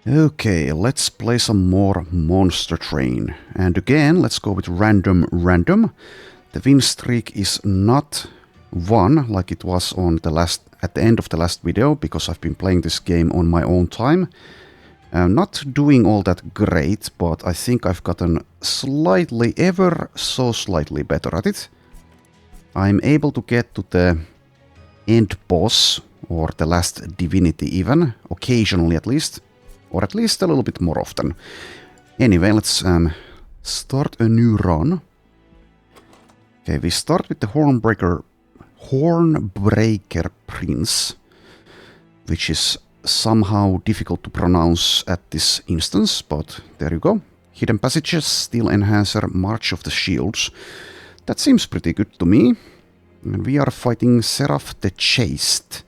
Okay, let's play some more Monster Train. And again, let's go with random. The win streak is not 1 like it was on at the end of the last video, because I've been playing this game on my own time. Not doing all that great, but I think I've gotten ever so slightly better at it. I'm able to get to the end boss, or the last divinity even, occasionally at least. Or at least a little bit more often. Anyway, let's start a new run. Okay, we start with the Hornbreaker Prince, which is somehow difficult to pronounce at this instance, but there you go. Hidden Passages, Steel Enhancer, March of the Shields. That seems pretty good to me. And we are fighting Seraph the Chaste,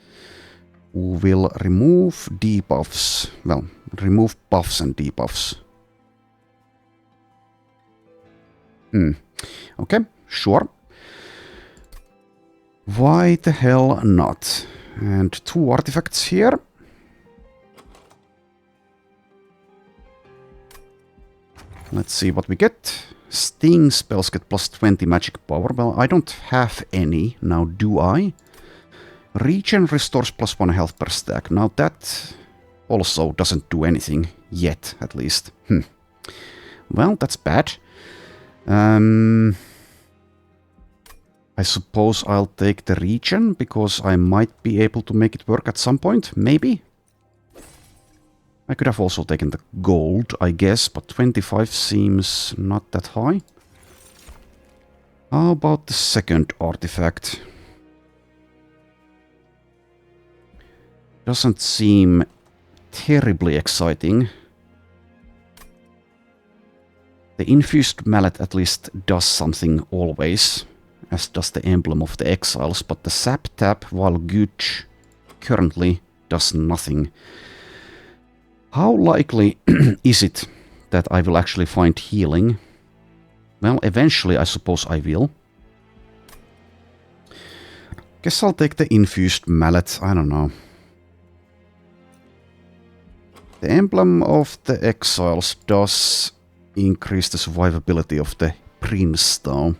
who will remove debuffs. Well, remove buffs and debuffs. Okay, sure. Why the hell not? And 2 artifacts here. Let's see what we get. Sting spells get plus 20 magic power. Well, I don't have any now, do I? Regen restores plus 1 health per stack. Now that also doesn't do anything. Yet, at least. Well, that's bad. I suppose I'll take the regen, because I might be able to make it work at some point. Maybe? I could have also taken the gold, I guess, but 25 seems not that high. How about the second artifact? Doesn't seem terribly exciting. The infused mallet at least does something always, as does the emblem of the exiles, but the sap tap, while good, currently does nothing. How likely is it that I will actually find healing? Well, eventually I suppose I will. Guess I'll take the infused mallet, I don't know. The emblem of the exiles does increase the survivability of the prince, though.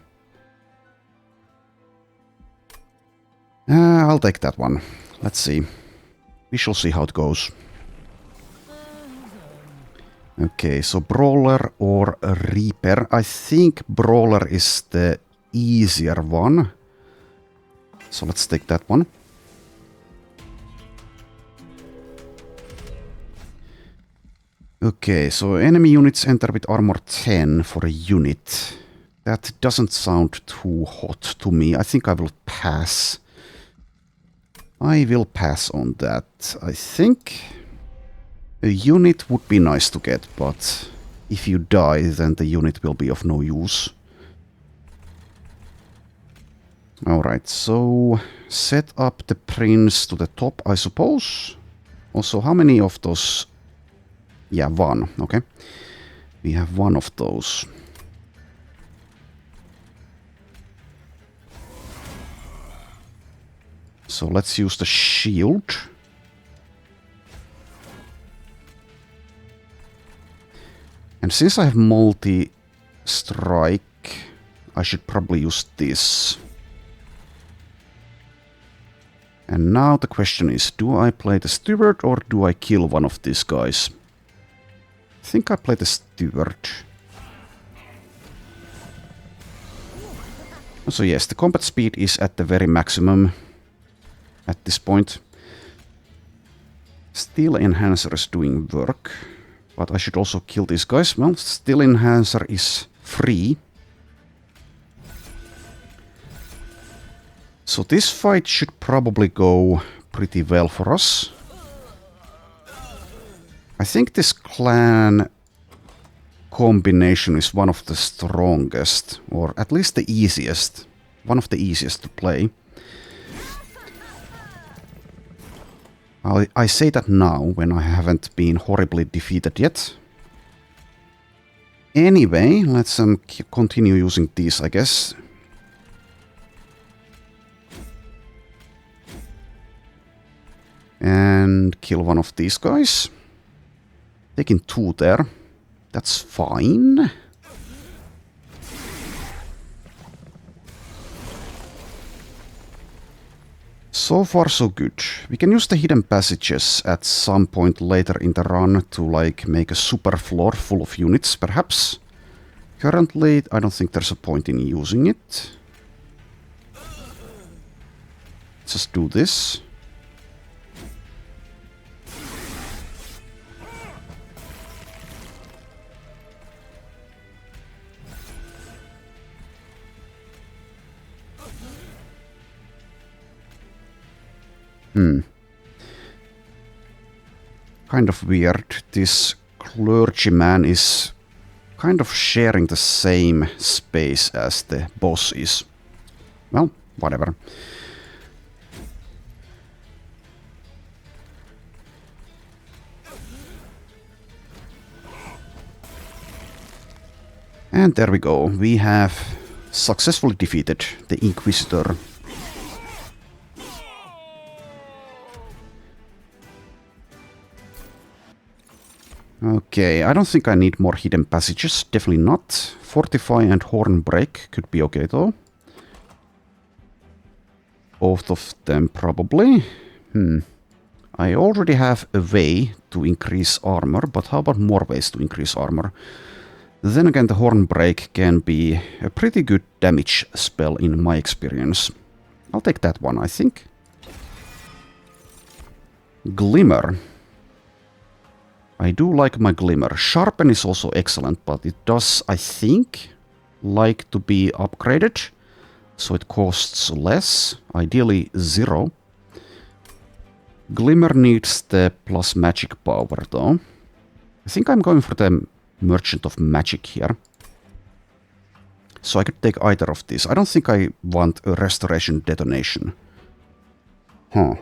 I'll take that one. Let's see. We shall see how it goes. Okay, so Brawler or Reaper. I think Brawler is the easier one. So let's take that one. Okay, so enemy units enter with armor 10 for a unit. That doesn't sound too hot to me. I think I will pass. I will pass on that, I think. A unit would be nice to get, but if you die, then the unit will be of no use. Alright, so set up the prince to the top, I suppose. Also, how many of those? Yeah, 1, okay. We have 1 of those. So let's use the shield. And since I have multi-strike, I should probably use this. And now the question is, do I play the steward or do I kill one of these guys? I think I play the steward. So yes, the combat speed is at the very maximum at this point. Steel Enhancer is doing work, but I should also kill these guys. Well, Steel Enhancer is free. So this fight should probably go pretty well for us. I think this clan combination is one of the strongest, or at least the easiest. One of the easiest to play. I say that now, when I haven't been horribly defeated yet. Anyway, let's continue using these, I guess. And kill one of these guys. Taking 2 there. That's fine. So far so good. We can use the hidden passages at some point later in the run to like make a super floor full of units, perhaps. Currently, I don't think there's a point in using it. Let's just do this. Kind of weird. This clergyman is kind of sharing the same space as the boss is. Well, whatever. And there we go. We have successfully defeated the Inquisitor. Okay, I don't think I need more hidden passages. Definitely not. Fortify and Horn Break could be okay though. Both of them probably. I already have a way to increase armor, but how about more ways to increase armor? Then again, the Horn Break can be a pretty good damage spell in my experience. I'll take that one, I think. Glimmer. I do like my Glimmer. Sharpen is also excellent, but it does, I think, like to be upgraded. So it costs less, ideally 0. Glimmer needs the plus magic power though. I think I'm going for the Merchant of Magic here. So I could take either of these. I don't think I want a Restoration Detonation. Huh.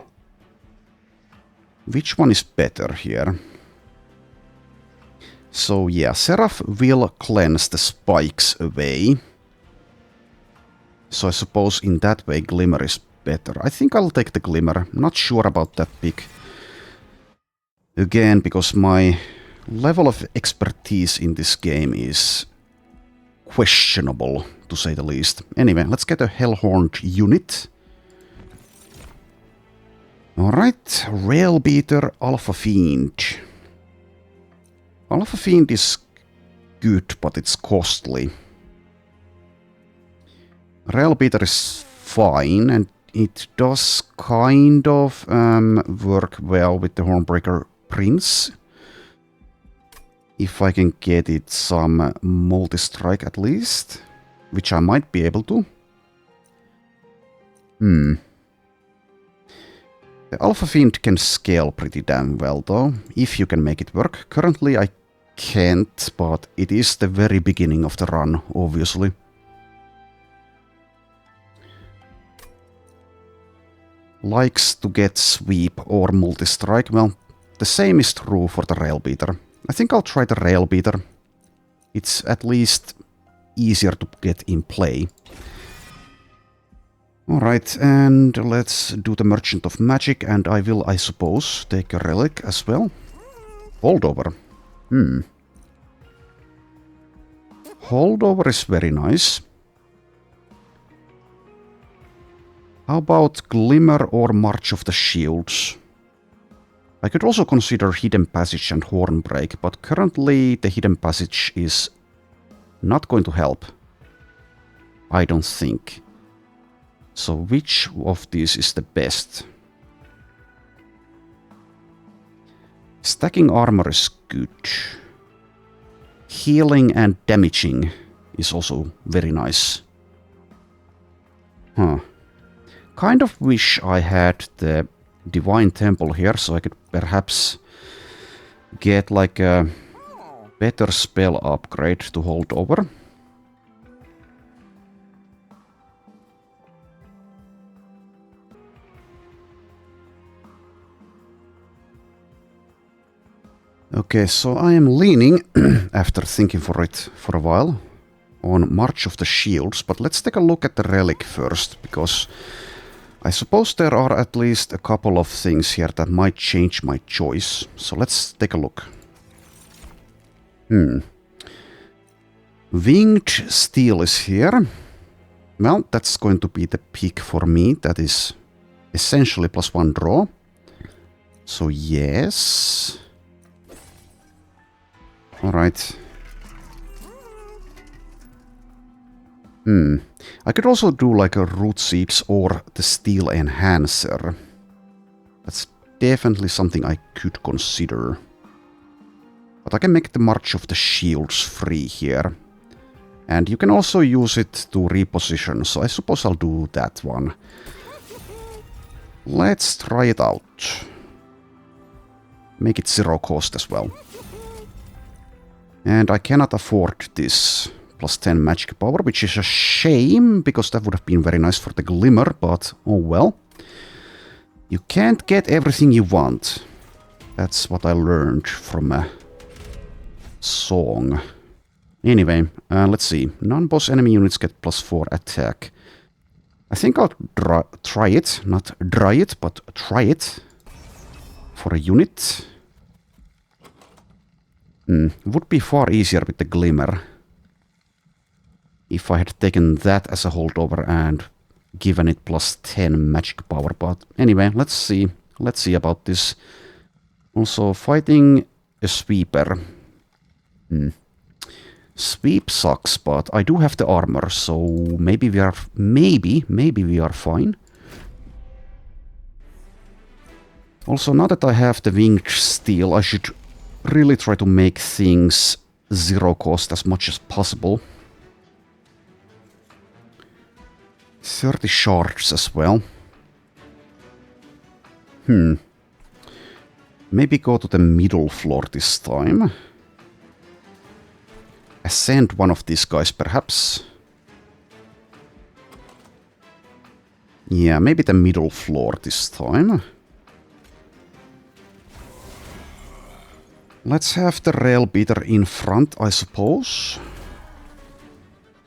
Which one is better here? So yeah, Seraph will cleanse the spikes away. So I suppose in that way Glimmer is better. I think I'll take the Glimmer. Not sure about that pick. Again, because my level of expertise in this game is questionable, to say the least. Anyway, let's get a Hellhorned unit. Alright, Railbeater Alpha Fiend. Alpha Fiend is good, but it's costly. Railbeater is fine, and it does kind of work well with the Hornbreaker Prince. If I can get it some multi-strike at least, which I might be able to. The Alpha Fiend can scale pretty damn well though, if you can make it work. Currently I can't, but it is the very beginning of the run, obviously. Likes to get sweep or multi-strike. Well, the same is true for the Railbeater. I think I'll try the Railbeater. It's at least easier to get in play. Alright, and let's do the Merchant of Magic, and I will, I suppose, take a relic as well. Holdover. Holdover is very nice. How about Glimmer or March of the Shields? I could also consider Hidden Passage and Hornbreak, but currently the Hidden Passage is not going to help. I don't think. So which of these is the best? Stacking armor is good. Healing and damaging is also very nice. Kind of wish I had the Divine Temple here, so I could perhaps get like a better spell upgrade to hold over. Okay, so I am leaning, after thinking for it for a while, on March of the Shields, but let's take a look at the relic first, because I suppose there are at least a couple of things here that might change my choice. So let's take a look. Winged Steel is here. Well, that's going to be the pick for me. That is essentially +1 draw. So yes. Alright. I could also do like a Root Seeds or the Steel Enhancer. That's definitely something I could consider. But I can make the March of the Shields free here. And you can also use it to reposition, so I suppose I'll do that one. Let's try it out. Make it 0 cost as well. And I cannot afford this +10 magic power, which is a shame, because that would have been very nice for the Glimmer, but oh well. You can't get everything you want. That's what I learned from a song. Anyway, let's see. Non-boss enemy units get +4 attack. I think I'll try it. Not dry it, but try it. For a unit. Would be far easier with the Glimmer. If I had taken that as a holdover and given it +10 magic power. But anyway, let's see. Let's see about this. Also, fighting a sweeper. Sweep sucks, but I do have the armor, so maybe we are fine. Also, now that I have the Winged Steel, I should really try to make things 0 cost as much as possible. 30 shards as well. Maybe go to the middle floor this time. Ascend one of these guys, perhaps. Yeah, maybe the middle floor this time. Let's have the Rail Beater in front, I suppose.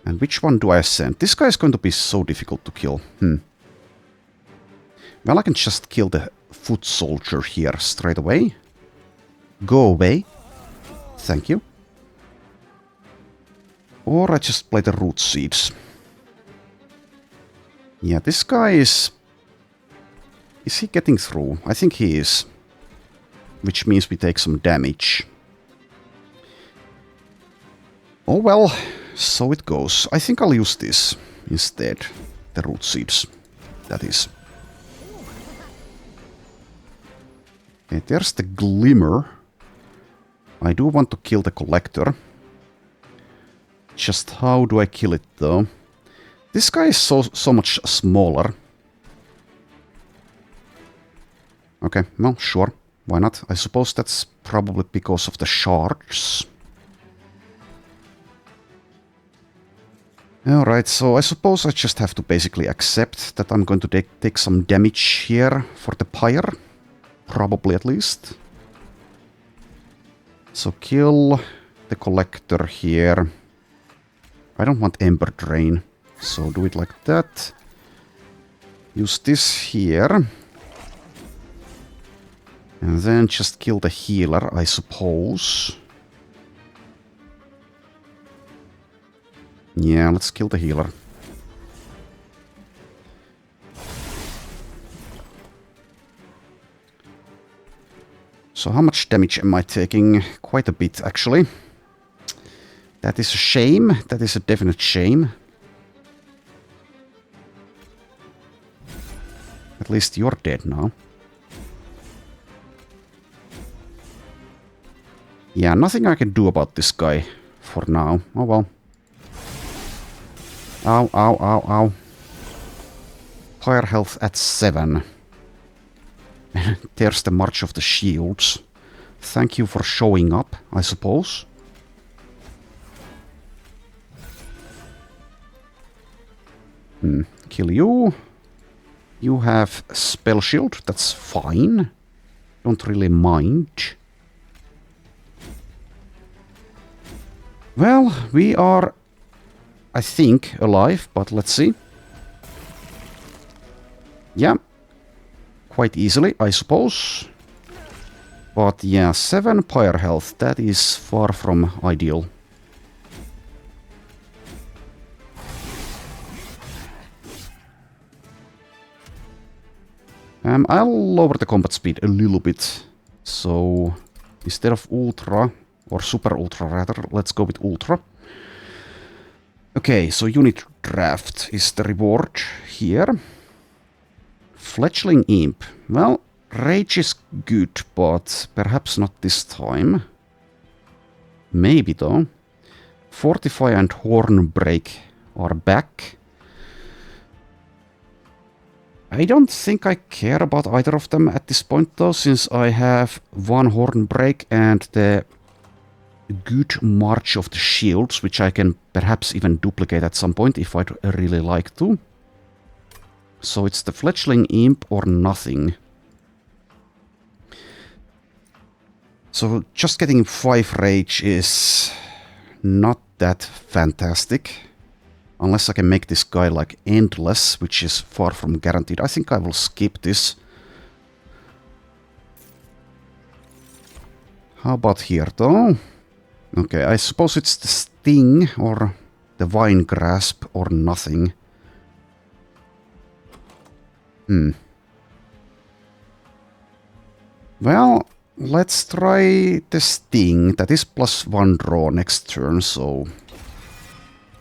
And which one do I ascend? This guy is going to be so difficult to kill. Well, I can just kill the Foot Soldier here straight away. Go away. Thank you. Or I just play the Root Seeds. Yeah, this guy is... Is he getting through? I think he is. Which means we take some damage. Oh well, so it goes. I think I'll use this instead. The Root Seeds. That is. Okay, there's the Glimmer. I do want to kill the Collector. Just how do I kill it though? This guy is so much smaller. Okay, well, sure. Why not? I suppose that's probably because of the shards. Alright, so I suppose I just have to basically accept that I'm going to take some damage here for the pyre. Probably at least. So kill the Collector here. I don't want Ember Drain, so do it like that. Use this here. And then just kill the healer, I suppose. Yeah, let's kill the healer. So how much damage am I taking? Quite a bit, actually. That is a shame. That is a definite shame. At least you're dead now. Yeah, nothing I can do about this guy for now. Oh well. Ow, ow, ow, ow. Fire health at 7. There's the March of the Shields. Thank you for showing up, I suppose. Kill you. You have Spell Shield, that's fine. Don't really mind. Well, we are, I think, alive, but let's see. Yeah. Quite easily, I suppose. But yeah, 7 pyre health, that is far from ideal. I'll lower the combat speed a little bit. So instead of ultra, or super ultra rather, let's go with ultra. Okay, so unit draft is the reward here. Fledgling Imp. Well, Rage is good, but perhaps not this time. Maybe though. Fortify and Hornbreak are back. I don't think I care about either of them at this point though, since I have one Hornbreak and the good March of the Shields, which I can perhaps even duplicate at some point if I'd really like to. So it's the Fledgling Imp or nothing. So just getting 5 Rage is not that fantastic. Unless I can make this guy like endless, which is far from guaranteed. I think I will skip this. How about here though? Okay, I suppose it's the Sting or the Vine Grasp or nothing. Well, let's try the Sting. That is +1 draw next turn, so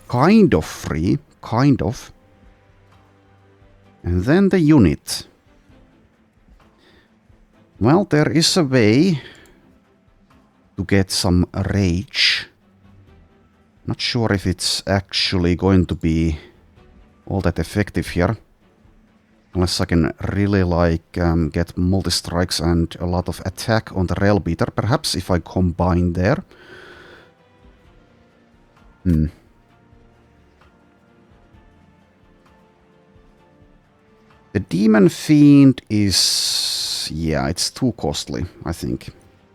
kind of free, kind of. And then the unit. Well, there is a way to get some rage. Not sure if it's actually going to be all that effective here. Unless I can really like get multi-strikes and a lot of attack on the rail beater, perhaps if I combine there. The Demon Fiend is... yeah, it's too costly, I think.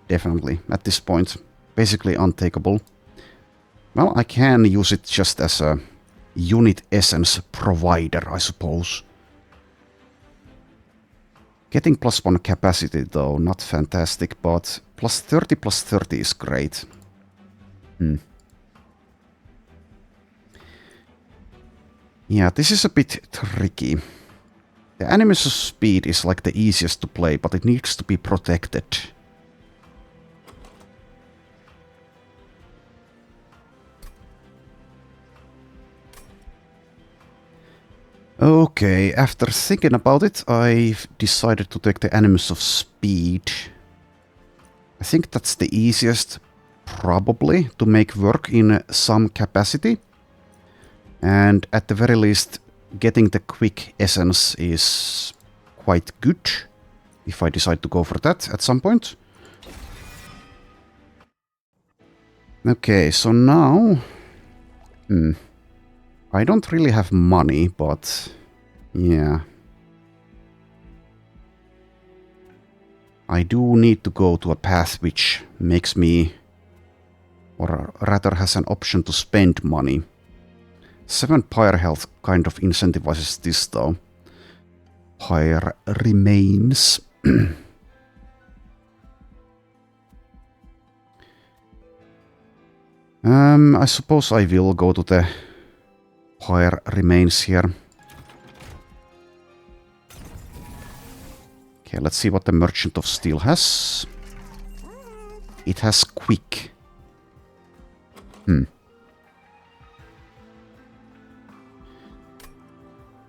Definitely, at this point. Basically untakeable. Well, I can use it just as a unit essence provider, I suppose. Getting +1 capacity though, not fantastic, but +30 is great. Yeah, this is a bit tricky. The Animus of Speed is like the easiest to play, but it needs to be protected. Okay, after thinking about it, I've decided to take the Animus of Speed. I think that's the easiest, probably, to make work in some capacity. And at the very least, getting the quick essence is quite good, if I decide to go for that at some point. Okay, so now... I don't really have money, but... yeah. I do need to go to a path which makes me... or rather has an option to spend money. 7 pyre health kind of incentivizes this though. Pyre remains. I suppose I will go to the pyre remains here. Okay, let's see what the Merchant of Steel has. It has quick.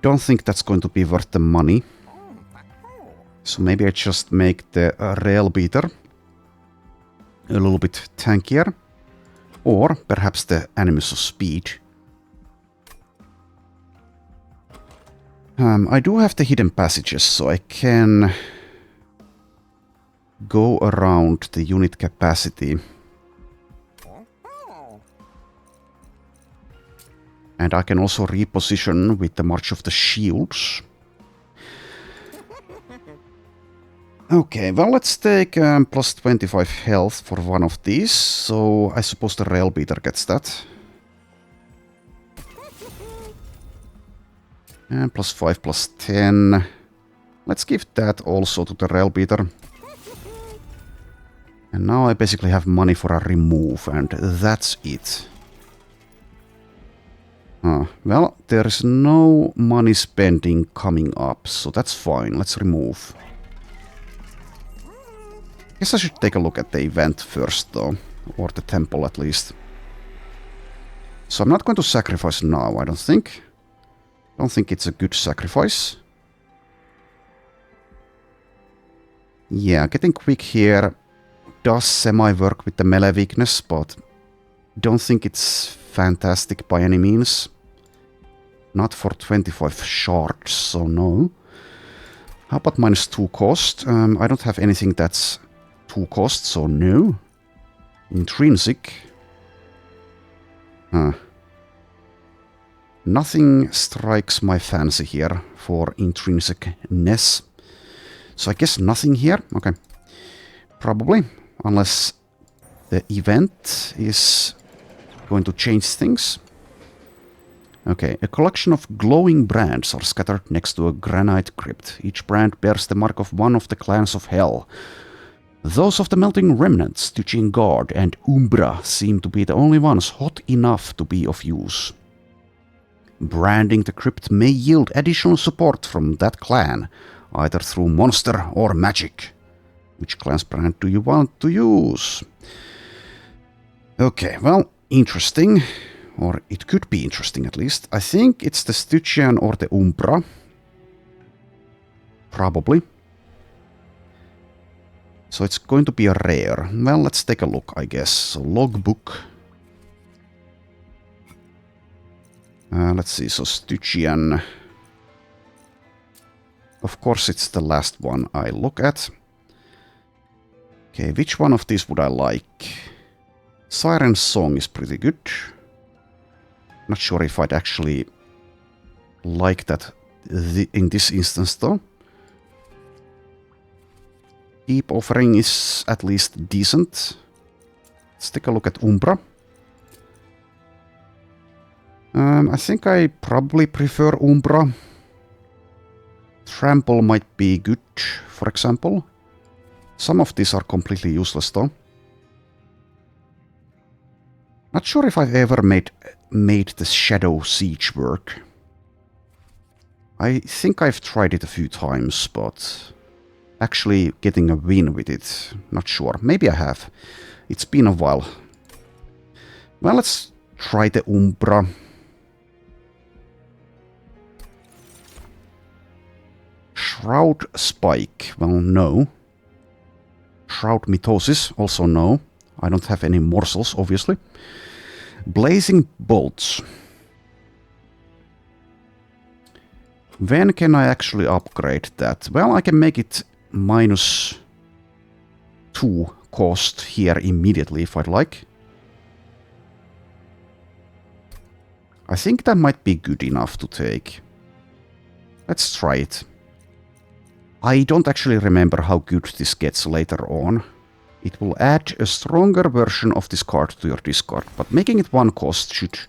Don't think that's going to be worth the money. So maybe I just make the rail beater a little bit tankier. Or perhaps the Animus of Speed. I do have the hidden passages, so I can go around the unit capacity. And I can also reposition with the March of the Shields. Okay, well, let's take +25 health for one of these. So I suppose the rail beater gets that. And +5, +10. Let's give that also to the rail beater. And now I basically have money for a remove, and that's it. Well, there is no money spending coming up, so that's fine. Let's remove. Guess I should take a look at the event first, though. Or the temple, at least. So I'm not going to sacrifice now, I don't think. I don't think it's a good sacrifice. Yeah, getting quick here does semi-work with the melee weakness, but don't think it's fantastic by any means. Not for 25 shards, so no. How about -2 cost? I don't have anything that's 2 cost, so no. Intrinsic. Nothing strikes my fancy here for intrinsicness. So I guess nothing here. Okay. Probably. Unless the event is going to change things. Okay. A collection of glowing brands are scattered next to a granite crypt. Each brand bears the mark of one of the clans of Hell. Those of the Melting Remnant, Stygian Guard, and Umbra seem to be the only ones hot enough to be of use. Branding the crypt may yield additional support from that clan, either through monster or magic. Which clan's brand do you want to use? Okay, well, interesting. Or it could be interesting at least. I think it's the Stygian or the Umbra. Probably. So it's going to be a rare. Well, let's take a look, I guess. So logbook. Let's see, so Stygian. Of course, it's the last one I look at. Okay, which one of these would I like? Siren's Song is pretty good. Not sure if I'd actually like that in this instance, though. Deep Offering is at least decent. Let's take a look at Umbra. I think I probably prefer Umbra. Trample might be good, for example. Some of these are completely useless, though. Not sure if I've ever made the Shadow Siege work. I think I've tried it a few times, but actually getting a win with it, not sure. Maybe I have. It's been a while. Well, let's try the Umbra. Shroud Spike, well, no. Shroud Mitosis, also no. I don't have any morsels, obviously. Blazing Bolts. When can I actually upgrade that? Well, I can make it -2 cost here immediately if I'd like. I think that might be good enough to take. Let's try it. I don't actually remember how good this gets later on. It will add a stronger version of this card to your discard, but making it 1 cost should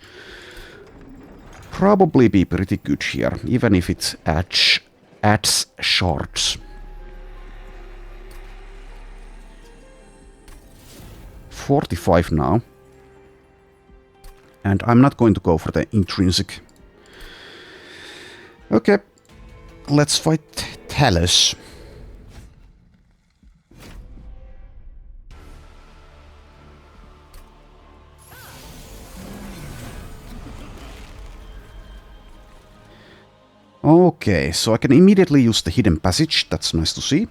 probably be pretty good here, even if it adds shards. 45 now. And I'm not going to go for the intrinsic. Okay, let's fight Talos. Okay, so I can immediately use the hidden passage, that's nice to see.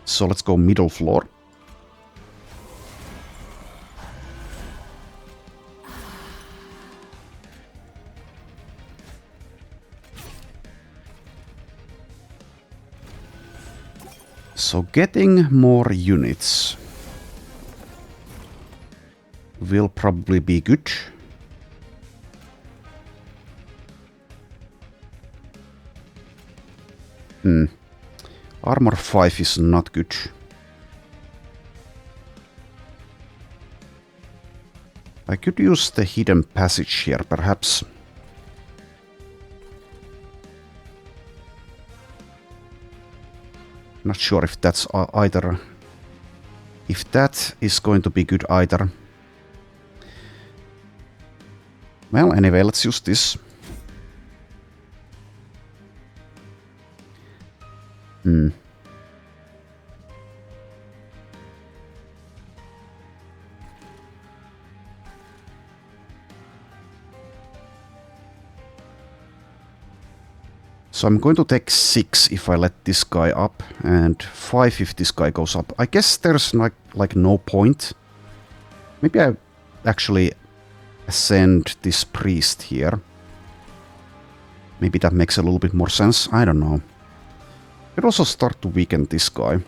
So let's go middle floor. So getting more units will probably be good. Armor 5 is not good. I could use the hidden passage here, perhaps. Not sure if that's either if that is going to be good either. Well, anyway, let's use this. So I'm going to take 6 if I let this guy up, and 5 if this guy goes up. I guess there's like no point. Maybe I actually ascend this priest here. Maybe that makes a little bit more sense. I don't know. I could also start to weaken this guy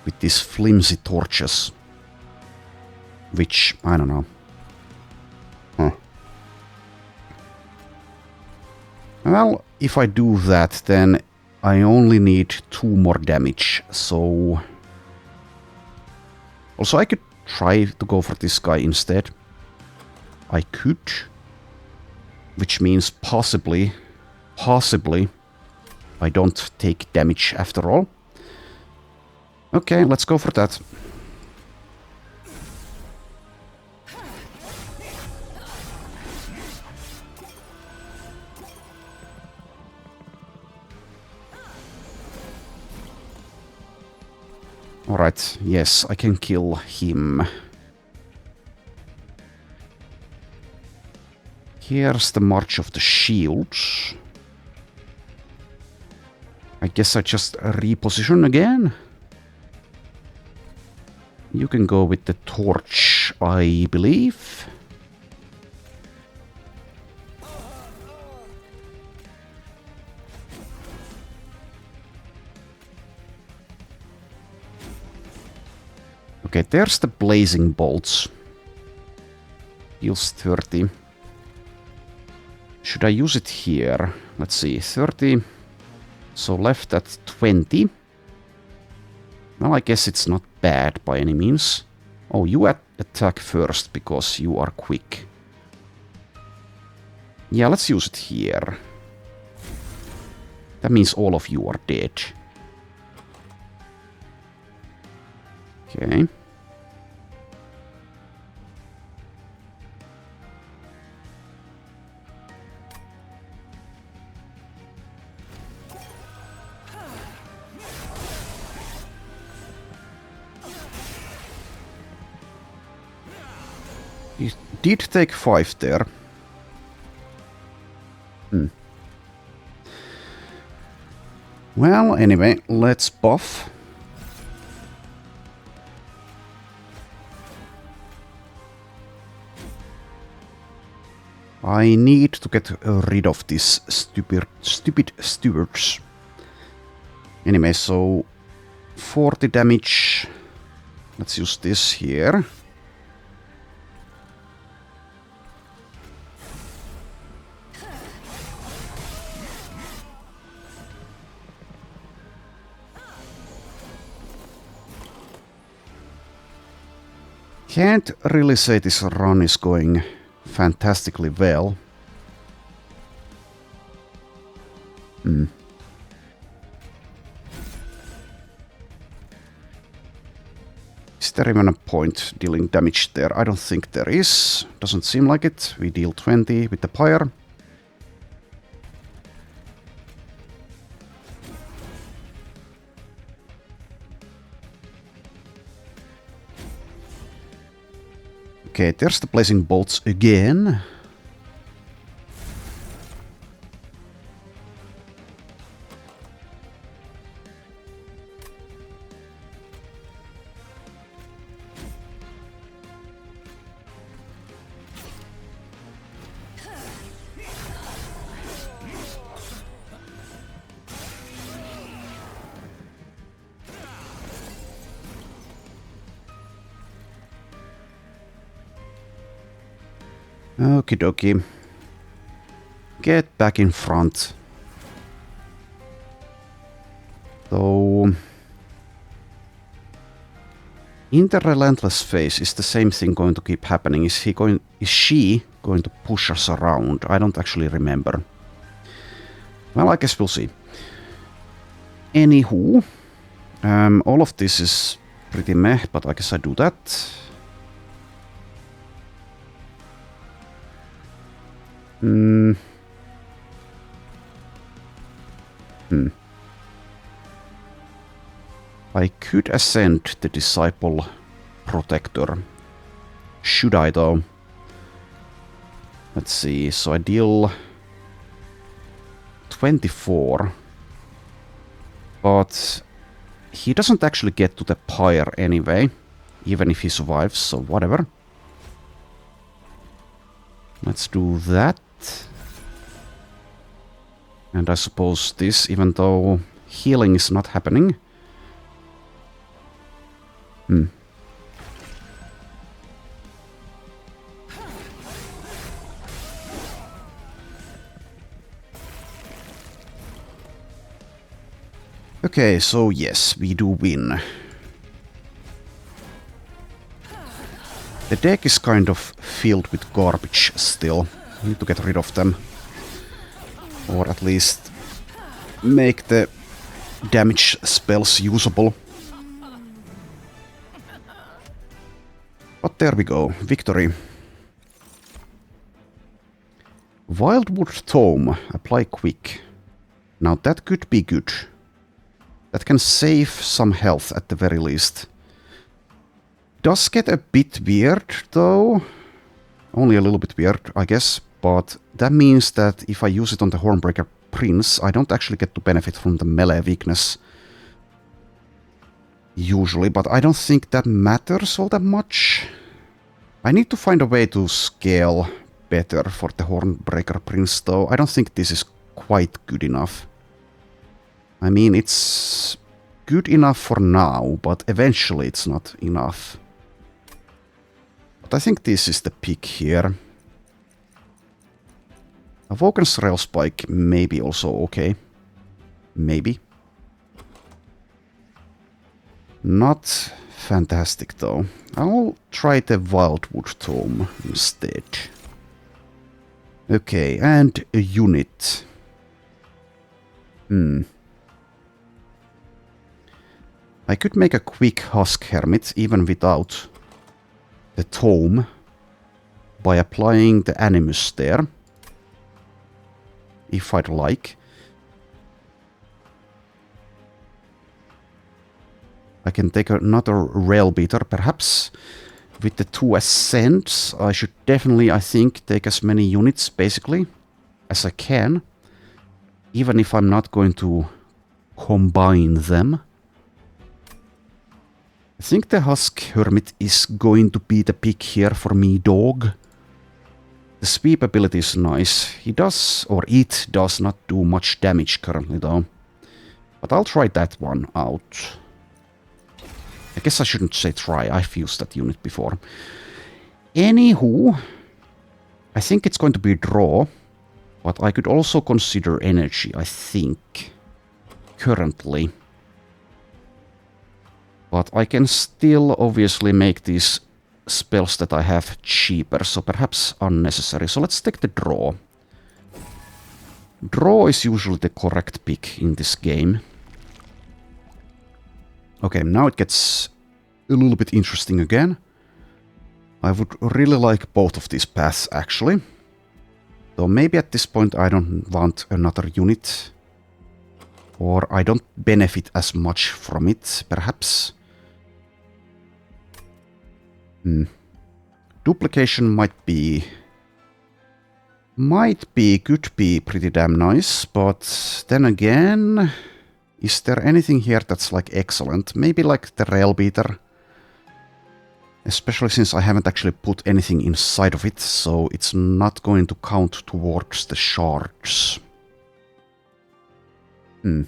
with these flimsy torches. Which, I don't know. Well, if I do that, then I only need 2 more damage, so... Also, I could try to go for this guy instead. I could. Which means possibly, I don't take damage after all. Okay, let's go for that. Alright, yes, I can kill him. Here's the March of the Shields. I guess I just reposition again. You can go with the torch, I believe. Okay, there's the blazing bolts. Deals 30. Should I use it here? Let's see, 30. So left at 20. Well, I guess it's not bad by any means. Oh, you attack first because you are quick. Yeah, let's use it here. That means all of you are dead. Okay. He did take 5 there. Well, anyway, let's buff. I need to get rid of these stupid stewards. Anyway, so 40 damage. Let's use this here. Can't really say this run is going fantastically well. Is there even a point dealing damage there? I don't think there is. Doesn't seem like it. We deal 20 with the pyre. Okay, there's the blazing bolts again. Okie dokie. Get back in front. So... in the Relentless phase, is the same thing going to keep happening? Is she going to push us around? I don't actually remember. Well, I guess we'll see. Anywho, all of this is pretty meh, but I guess I do that. I could ascend the Disciple Protector. Should I though? Let's see, so I deal 24. But he doesn't actually get to the pyre anyway, even if he survives, so whatever. Let's do that. And I suppose this, even though healing is not happening. Okay, so yes, we do win. The deck is kind of filled with garbage still. I need to get rid of them. Or at least make the damage spells usable. But there we go, victory. Wildwood Tome, apply quick. Now that could be good. That can save some health at the very least. Does get a bit weird though. Only a little bit weird, I guess. But that means that if I use it on the Hornbreaker Prince, I don't actually get to benefit from the melee weakness. Usually, but I don't think that matters all that much. I need to find a way to scale better for the Hornbreaker Prince though. I don't think this is quite good enough. I mean, it's good enough for now, but eventually it's not enough. But I think this is the pick here. Awoken's Rail Spike may be also okay. Maybe. Not fantastic though. I'll try the Wildwood Tome instead. Okay, and a unit. I could make a quick Husk Hermit even without the Tome by applying the Animus there. If I'd like. I can take another Rail Beater, perhaps. With the 2 Ascents, I should definitely, I think, take as many units, basically, as I can. Even if I'm not going to combine them. I think the Husk Hermit is going to be the pick here for me, dog. The sweep ability is nice. He does, or it does not do much damage currently though. But I'll try that one out. I guess I shouldn't say try, I've used that unit before. Anywho, I think it's going to be a draw. But I could also consider energy, I think. Currently. But I can still obviously make these spells that I have cheaper, so perhaps unnecessary. So let's take the draw. Draw is usually the correct pick in this game. Okay, now it gets a little bit interesting again. I would really like both of these paths, actually. Though maybe at this point I don't want another unit. Or I don't benefit as much from it, perhaps. Duplication might be, could be pretty damn nice, but then again, is there anything here that's like excellent? Maybe like the Rail Beater. Especially since I haven't actually put anything inside of it, so it's not going to count towards the shards. Can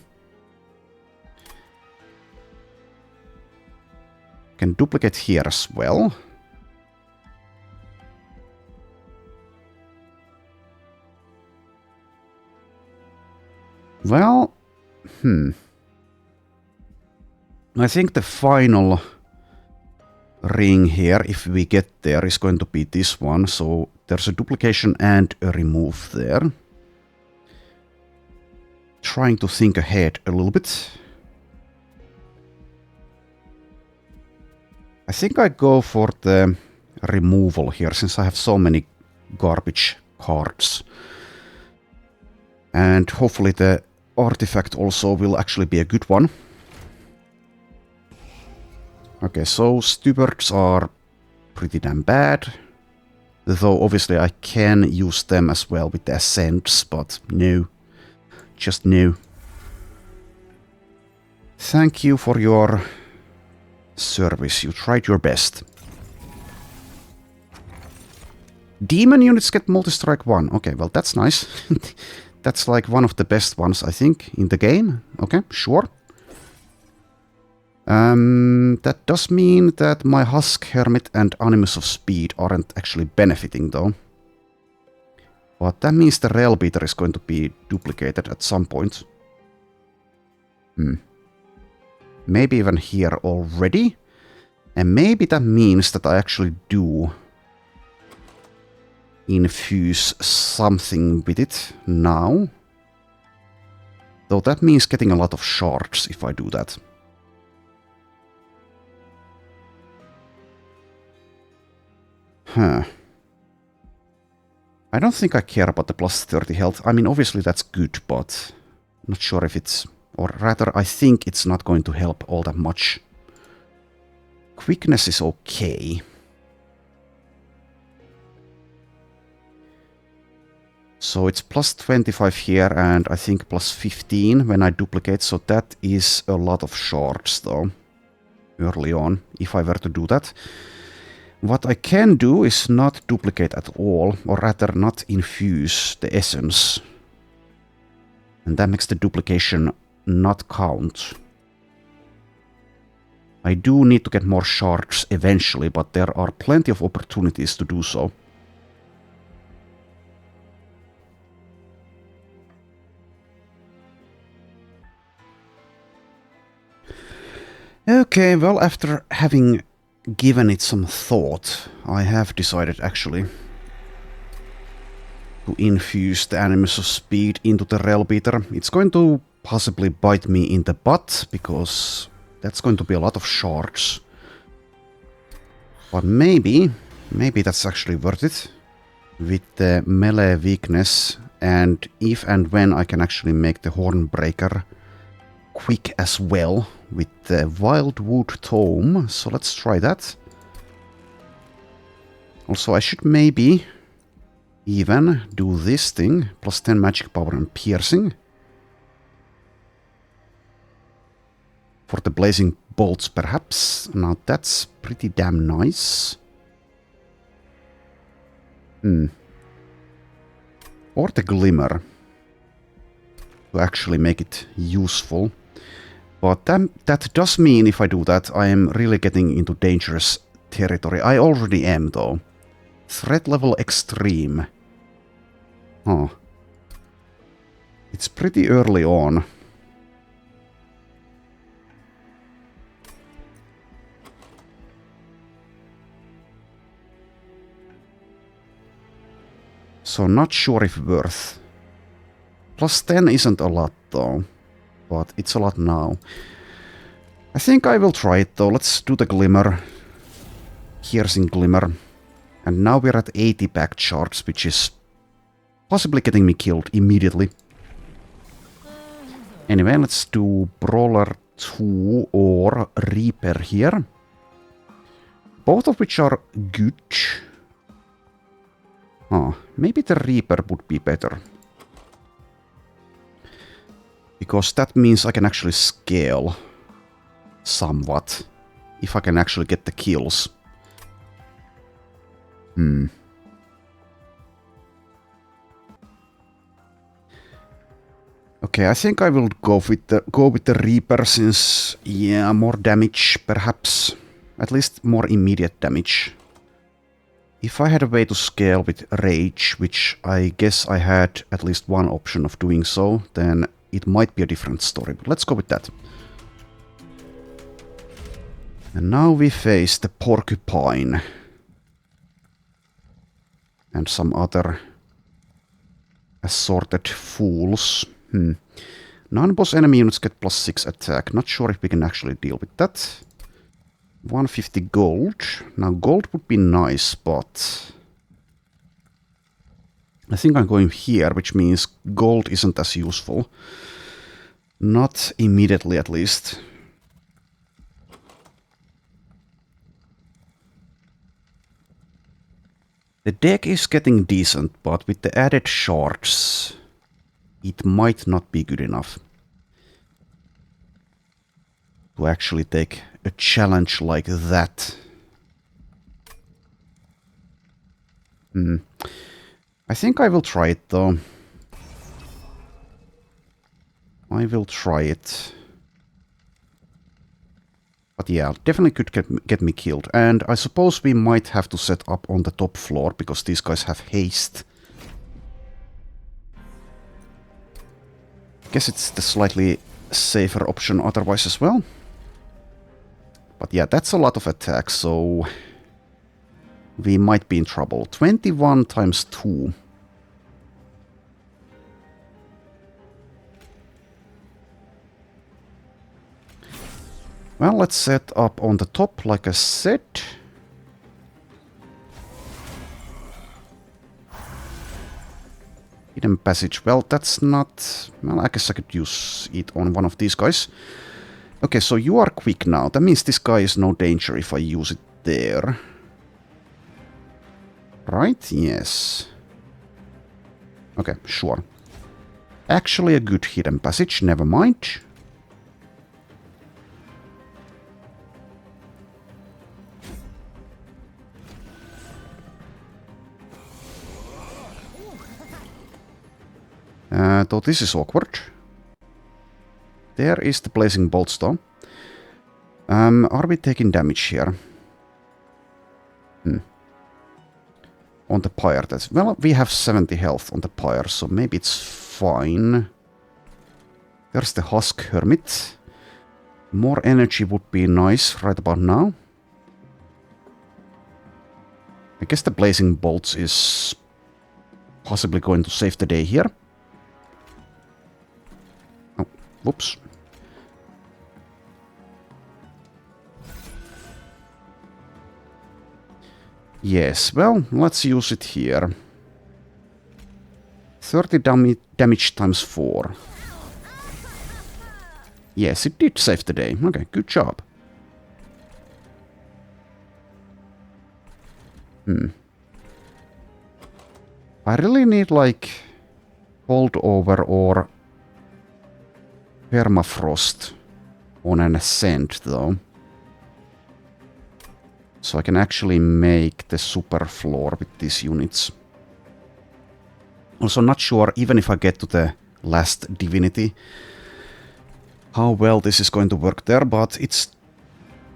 duplicate here as well. Well, I think the final ring here, if we get there, is going to be this one. So there's a duplication and a remove there. Trying to think ahead a little bit. I think I go for the removal here, since I have so many garbage cards. And hopefully the artifact also will actually be a good one. Okay, so stewards are pretty damn bad. Though obviously I can use them as well with the ascents, but no. Just no. Thank you for your service. You tried your best. Demon units get multi-strike 1. Okay, well that's nice. That's like one of the best ones, I think, in the game. Okay, sure. That does mean that my Husk Hermit and Animus of Speed aren't actually benefiting, though. But that means the Rail Beater is going to be duplicated at some point. Maybe even here already. And maybe that means that I actually do infuse something with it now. Though that means getting a lot of shards if I do that. Huh. I don't think I care about the plus 30 health. I mean, obviously that's good, but not sure if it's... Or rather, I think it's not going to help all that much. Quickness is okay. So it's plus 25 here, and I think plus 15 when I duplicate, so that is a lot of shards, though, early on, if I were to do that. What I can do is not duplicate at all, or rather not infuse the essence. And that makes the duplication not count. I do need to get more shards eventually, but there are plenty of opportunities to do so. Okay, well, after having given it some thought, I have decided actually to infuse the Animus of Speed into the Rail Beater. It's going to possibly bite me in the butt, because that's going to be a lot of shards. But maybe that's actually worth it. With the melee weakness, and if and when I can actually make the Hornbreaker quick as well with the Wildwood Tome, so let's try that. Also, I should maybe even do this thing, plus 10 magic power and piercing. For the Blazing Bolts, perhaps. Now that's pretty damn nice. Or the Glimmer, to actually make it useful. But that does mean, if I do that, I am really getting into dangerous territory. I already am, though. Threat level extreme. Oh. It's pretty early on. So not sure if worth. Plus 10 isn't a lot, though. But it's a lot now. I think I will try it, though. Let's do the Glimmer. Piercing Glimmer. And now we're at 80 back charts, which is possibly getting me killed immediately. Anyway, let's do Brawler 2 or Reaper here. Both of which are good. Oh, maybe the Reaper would be better. Because that means I can actually scale somewhat. If I can actually get the kills. Okay, I think I will go with the Reaper, since, yeah, more damage, perhaps. At least more immediate damage. If I had a way to scale with Rage, which I guess I had at least one option of doing so, then it might be a different story, but let's go with that. And now we face the Porcupine. And some other assorted fools. Non-boss enemy units get plus 6 attack. Not sure if we can actually deal with that. 150 gold. Now gold would be nice, but I think I'm going here, which means gold isn't as useful. Not immediately, at least. The deck is getting decent, but with the added shards, it might not be good enough to actually take a challenge like that. I think I will try it, though. I will try it. But yeah, definitely could get me killed. And I suppose we might have to set up on the top floor, because these guys have haste. Guess it's the slightly safer option otherwise as well. But yeah, that's a lot of attacks, so we might be in trouble. 21 times 2. Well, let's set up on the top, like I said. Hidden passage. Well, that's not... Well, I guess I could use it on one of these guys. Okay, so you are quick now. That means this guy is no danger if I use it there. Right? Yes. Okay, sure. Actually a good hidden passage, never mind. Though this is awkward. There is the blazing bolts though. Are we taking damage here? On the pyre, that's... Well, we have 70 health on the pyre, so maybe it's fine. There's the Husk Hermit. More energy would be nice right about now. I guess the blazing bolts is possibly going to save the day here. Oh, whoops. Yes, well, let's use it here. 30 damage times 4. Yes, it did save the day. Okay, good job. I really need, like, holdover or permafrost on an ascent, though. So I can actually make the super floor with these units. Also not sure, even if I get to the last divinity, how well this is going to work there, but it's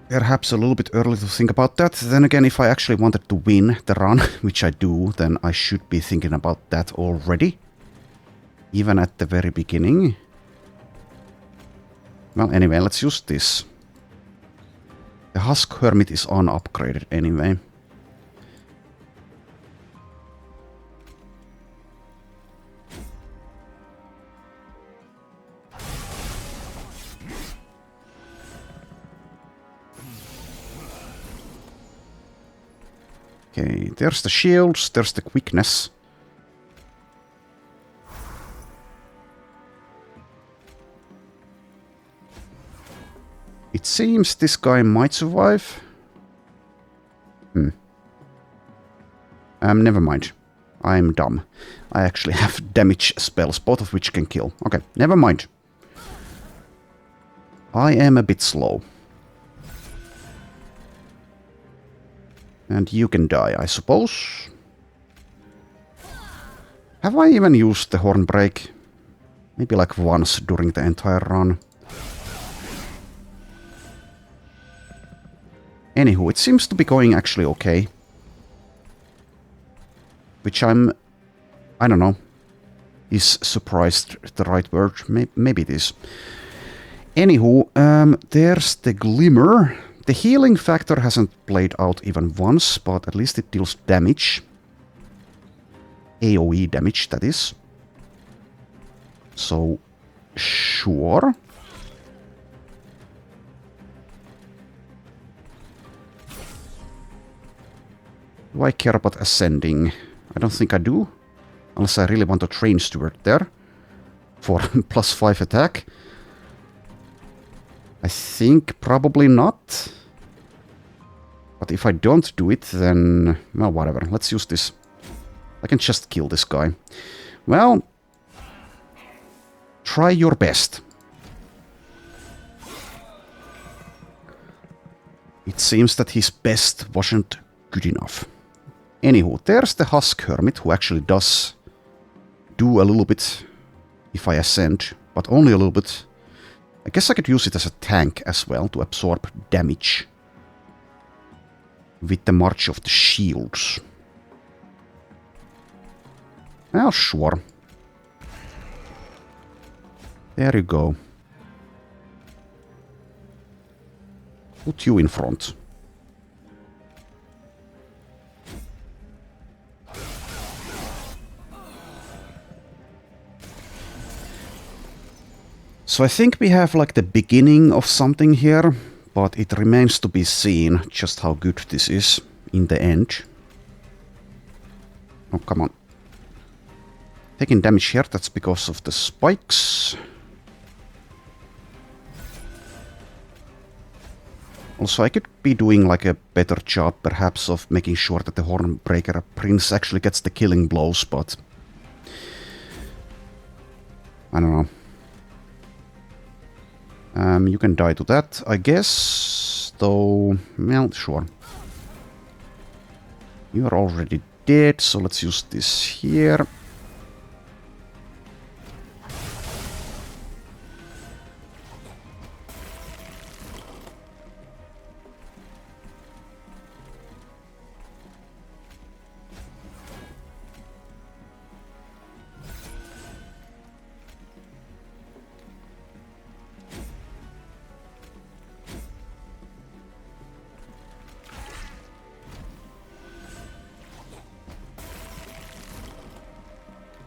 perhaps a little bit early to think about that. Then again, if I actually wanted to win the run, which I do, then I should be thinking about that already. Even at the very beginning. Well, anyway, let's use this. The Husk Hermit is unupgraded anyway. Okay, there's the shields, there's the quickness. It seems this guy might survive. Never mind. I'm dumb. I actually have damage spells, both of which can kill. Okay, never mind. I am a bit slow. And you can die, I suppose. Have I even used the Hornbreak? Maybe like once during the entire run. Anywho, it seems to be going actually okay. Which I don't know. Is surprised the right word? Maybe it is. Anywho, there's the Glimmer. The healing factor hasn't played out even once, but at least it deals damage. AoE damage, that is. So, sure. Do I care about ascending? I don't think I do. Unless I really want to train Steward there. For +5 attack. I think probably not. But if I don't do it, then... well, whatever. Let's use this. I can just kill this guy. Well... try your best. It seems that his best wasn't good enough. Anywho, there's the Husk Hermit, who actually does do a little bit if I ascend, but only a little bit. I guess I could use it as a tank as well to absorb damage with the March of the Shields. Well, sure. There you go. Put you in front. So I think we have like the beginning of something here, but it remains to be seen just how good this is in the end. Oh, come on. Taking damage here, that's because of the spikes. Also, I could be doing like a better job, perhaps, of making sure that the Hornbreaker Prince actually gets the killing blows, but... I don't know. You can die to that, I guess, though... well, sure. You're already dead, so let's use this here.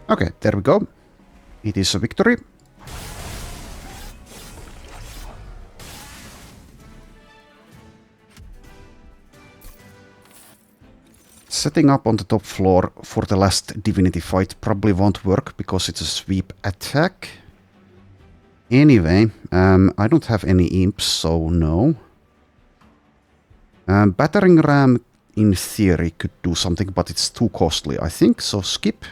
Okay, there we go. It is a victory. Setting up on the top floor for the last divinity fight probably won't work because it's a sweep attack. Anyway, I don't have any imps, so no. Battering ram in theory could do something, but it's too costly, I think, so skip.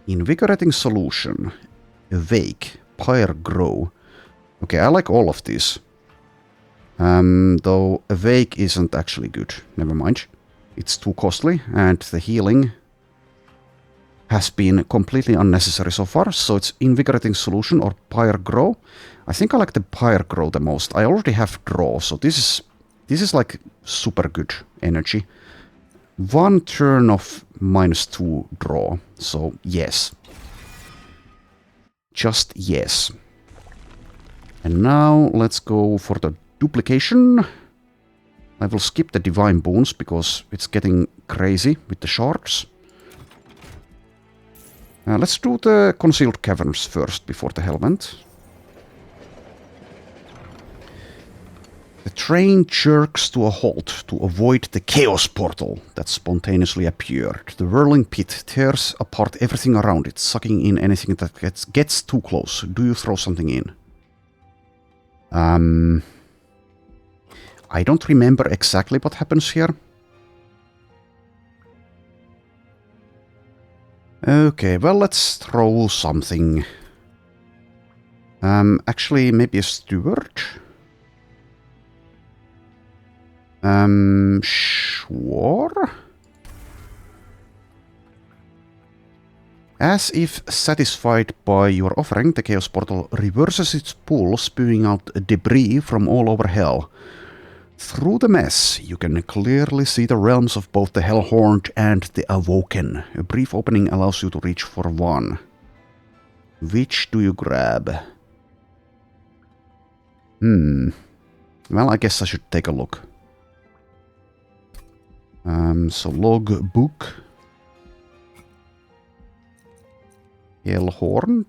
Invigorating Solution, Awake, Pyre Grow. Okay, I like all of these. Though Awake isn't actually good. Never mind. It's too costly, and the healing has been completely unnecessary so far. So it's Invigorating Solution or Pyre Grow. I think I like the Pyre Grow the most. I already have Draw, so this is like super good energy. 1 turn of -2 draw, so yes. Just yes. And now let's go for the duplication. I will skip the Divine Boons because it's getting crazy with the shards. Let's do the Concealed Caverns first before the Hellvent. The train jerks to a halt to avoid the chaos portal that spontaneously appeared. The whirling pit tears apart everything around it, sucking in anything that gets too close. Do you throw something in? I don't remember exactly what happens here. Okay, well, let's throw something. Actually, maybe a steward? Sure. As if satisfied by your offering, the Chaos Portal reverses its pull, spewing out debris from all over Hell. Through the mess, you can clearly see the realms of both the Hellhorned and the Awoken. A brief opening allows you to reach for one. Which do you grab? Well, I guess I should take a look. So log book. Hellhorned.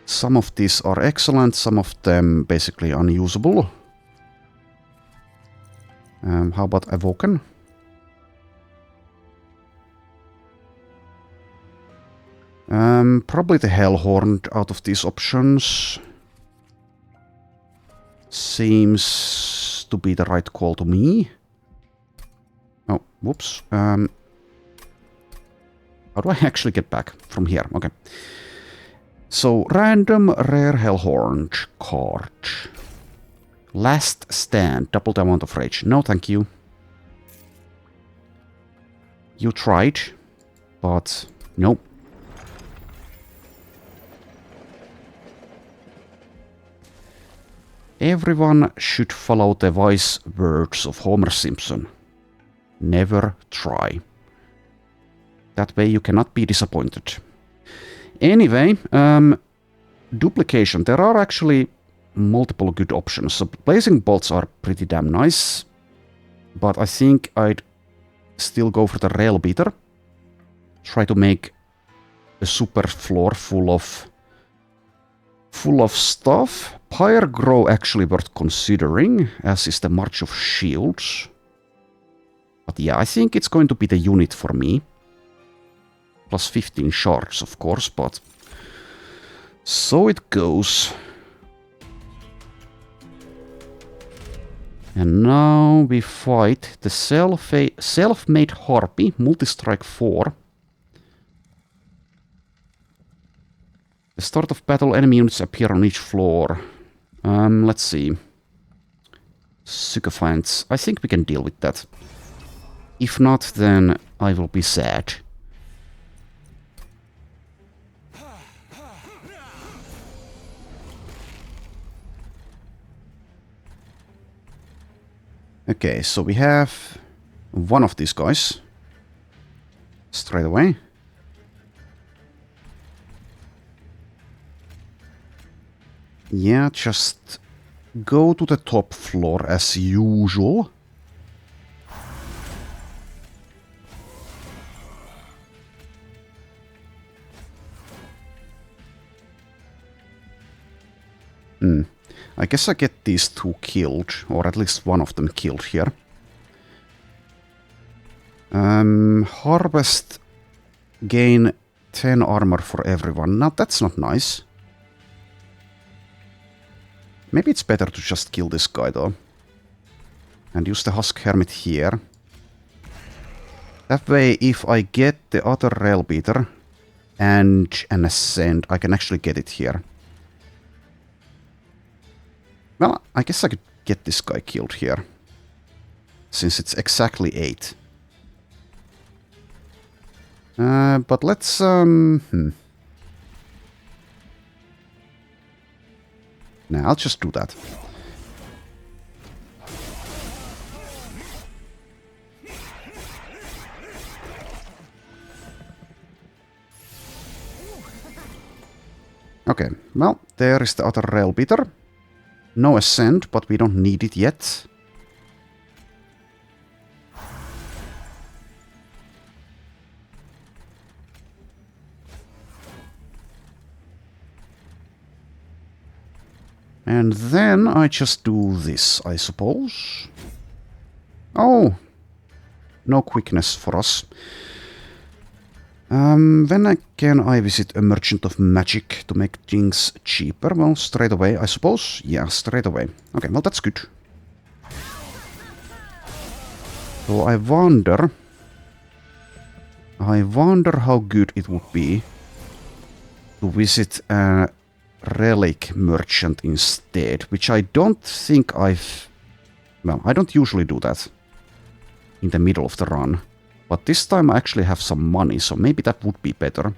Some of these are excellent, some of them basically unusable. How about Awoken? Probably the Hellhorn out of these options. Seems to be the right call to me. Oh, whoops. How do I actually get back from here? Okay. So, random rare Hellhorn card. Last stand, double the amount of rage. No, thank you. You tried, but nope. Everyone should follow the wise words of Homer Simpson. Never try. That way you cannot be disappointed. Anyway, duplication. There are actually multiple good options. So blazing bolts are pretty damn nice. But I think I'd still go for the rail beater. Try to make a super floor full of stuff. Pyre Grow actually worth considering, as is the March of Shields. But yeah, I think it's going to be the unit for me. Plus 15 shards, of course, but so it goes. And now we fight the self-made Harpy, Multi-Strike 4. The start of battle, enemy units appear on each floor. Let's see. Sycophants. I think we can deal with that. If not, then I will be sad. Okay, so we have one of these guys. Straight away. Yeah, just go to the top floor as usual. I guess I get these two killed, or at least one of them killed here. Harvest gain 10 armor for everyone. Now that's not nice. Maybe it's better to just kill this guy though. And use the Husk Hermit here. That way, if I get the other Rail Beater and an Ascend, I can actually get it here. Well, I guess I could get this guy killed here. Since it's exactly 8. But let's... Nah, I'll just do that. Okay, well, there is the other Rail Beater. No Ascent, but we don't need it yet. And then I just do this, I suppose. Oh! No quickness for us. When can I visit a Merchant of Magic to make things cheaper? Well, straight away, I suppose. Yeah, straight away. Okay, well, that's good. So I wonder how good it would be to visit a Relic Merchant instead, which I don't think I've... Well, I don't usually do that in the middle of the run. But this time I actually have some money, so maybe that would be better.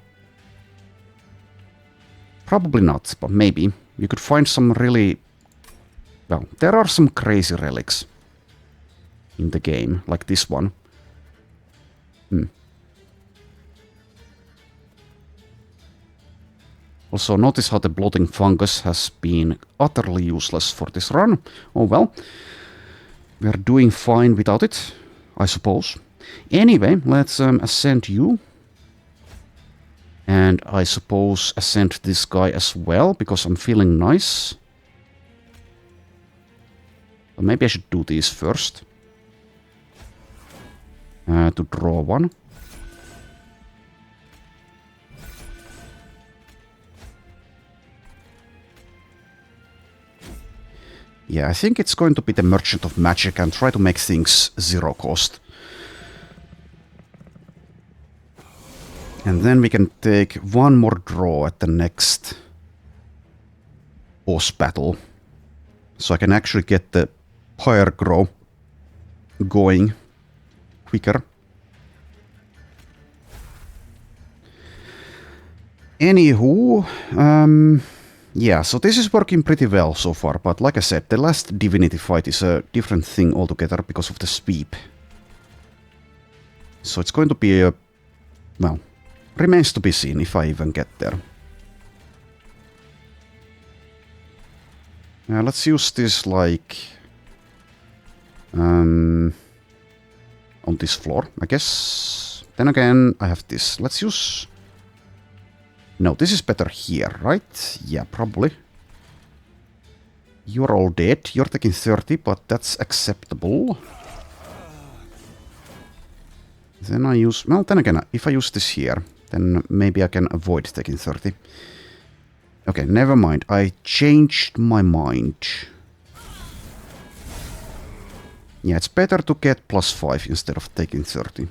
Probably not, but maybe. You could find some really... Well, there are some crazy relics in the game, like this one. Also, notice how the Bloating Fungus has been utterly useless for this run. Oh well. We're doing fine without it, I suppose. Anyway, let's ascend you. And I suppose ascend this guy as well, because I'm feeling nice. So maybe I should do these first. To draw one. Yeah, I think it's going to be the Merchant of Magic and try to make things 0 cost. And then we can take one more draw at the next boss battle. So I can actually get the Pyre Grow going quicker. Anywho, yeah, so this is working pretty well so far, but like I said, the last Divinity fight is a different thing altogether because of the sweep. So it's going to be a... well, remains to be seen if I even get there. Let's use this like... on this floor, I guess. Then again, I have this. Let's use... no, this is better here, right? Yeah, probably. You're all dead. You're taking 30, but that's acceptable. Then I use... well, then again, if I use this here, then maybe I can avoid taking 30. Okay, never mind. I changed my mind. Yeah, it's better to get +5 instead of taking 30.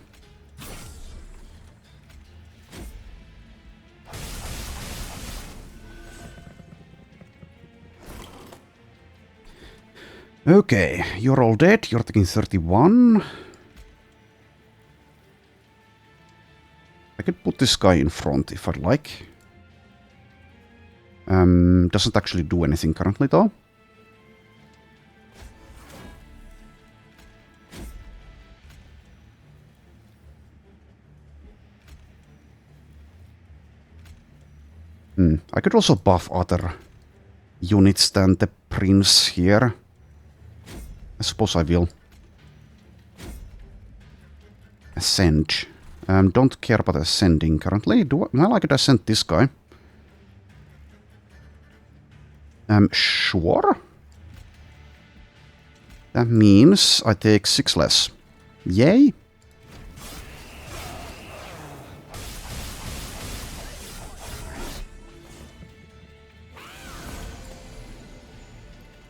Okay, you're all dead. You're taking 31. I could put this guy in front if I'd like. Doesn't actually do anything currently though. I could also buff other units than the prince here. I suppose I will. Ascend. Don't care about ascending currently. Well, I could ascend this guy. Sure. That means I take 6 less. Yay.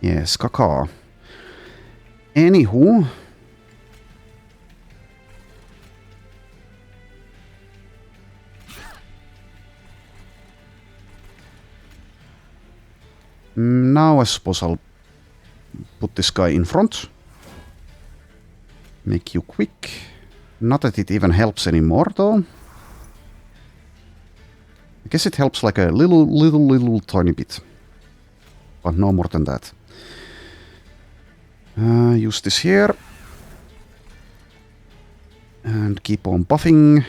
Yes, caca. Anywho. Now I suppose I'll put this guy in front. Make you quick. Not that it even helps anymore though. I guess it helps like a little tiny bit. But no more than that. Use this here. And keep on buffing.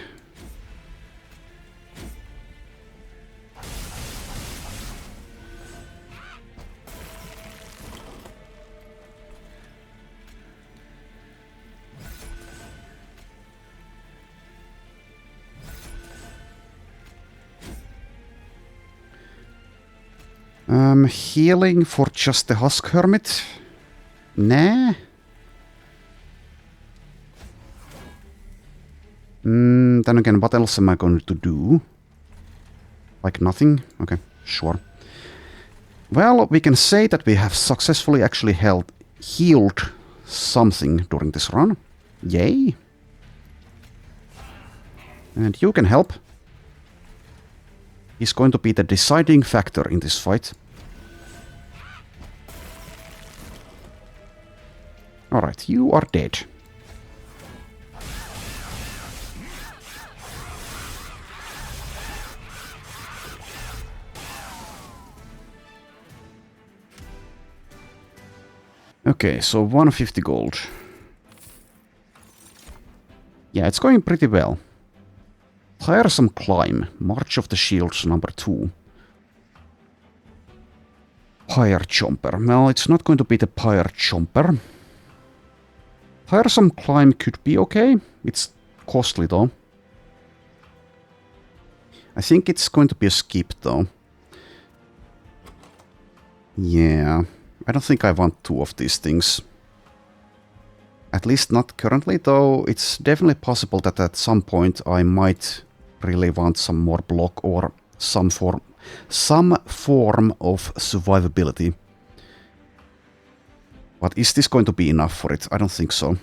Healing for just the Husk Hermit? Nah. Then again, what else am I going to do? Like nothing? Okay, sure. Well, we can say that we have successfully actually healed something during this run. Yay. And you can help. He's going to be the deciding factor in this fight. Alright, you are dead. Okay, so 150 gold. Yeah, it's going pretty well. Tiresome Climb, March of the Shields number 2. Pyre Chomper. Well, it's not going to be the Pyre Chomper. Tiresome Climb could be okay. It's costly though. I think it's going to be a skip though. Yeah, I don't think I want two of these things. At least not currently, though it's definitely possible that at some point I might really want some more block or some form of survivability. But is this going to be enough for it? I don't think so.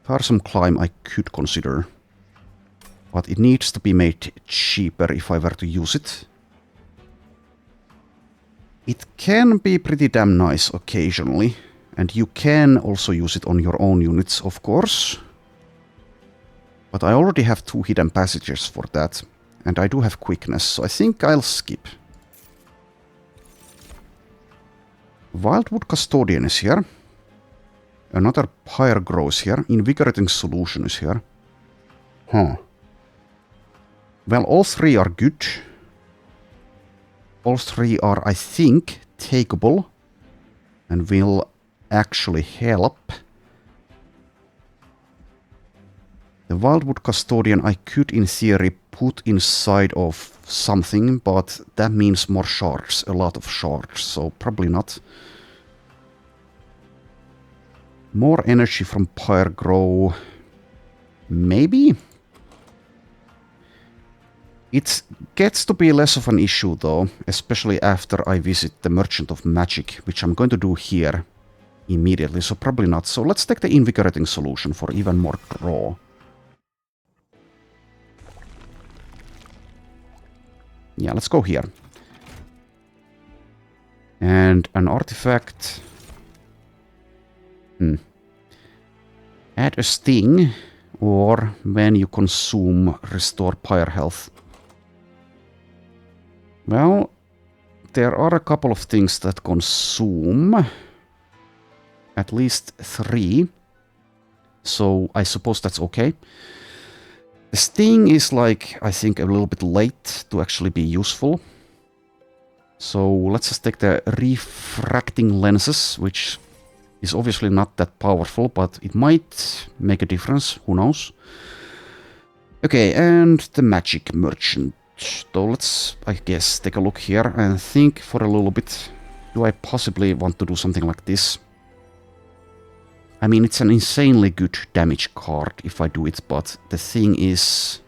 Tarsum climb I could consider. But it needs to be made cheaper if I were to use it. It can be pretty damn nice occasionally. And you can also use it on your own units, of course. But I already have 2 hidden passages for that. And I do have quickness, so I think I'll skip. Wildwood Custodian is here. Another Pyre grows here. Invigorating Solution is here. Huh. Well, all 3 are good. All 3 are, I think, takeable. And will actually help. The Wildwood Custodian I could in theory put inside of something, but that means more shards, a lot of shards, so probably not. More energy from Pyre Grow. Maybe? It gets to be less of an issue though, especially after I visit the Merchant of Magic, which I'm going to do here immediately, so probably not. So let's take the Invigorating Solution for even more draw. Yeah, let's go here. And an artifact. Add a sting, or when you consume, restore Pyre health. Well, there are a couple of things that consume. At least 3. So I suppose that's okay. The sting is like, I think, a little bit late to actually be useful. So let's just take the refracting lenses, which is obviously not that powerful, but it might make a difference, who knows. Okay, and the Magic Merchant. So let's, I guess, take a look here and think for a little bit. Do I possibly want to do something like this? I mean, it's an insanely good damage card if I do it, but the thing is...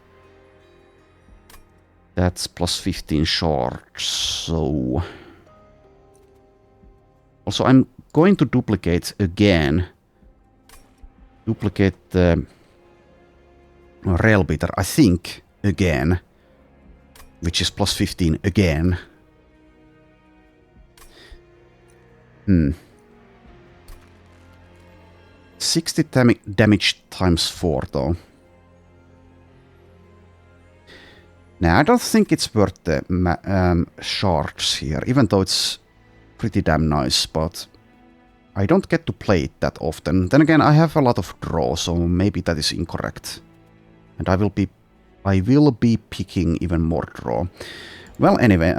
That's plus 15 shards, so... Also, I'm going to duplicate again. Duplicate the... Railbeater, I think, again. Which is plus 15 again. 60 damage times 4, though. Now, I don't think it's worth the shards here, even though it's pretty damn nice, but I don't get to play it that often. Then again, I have a lot of draw, so maybe that is incorrect. And I will be picking even more draw. Well, anyway,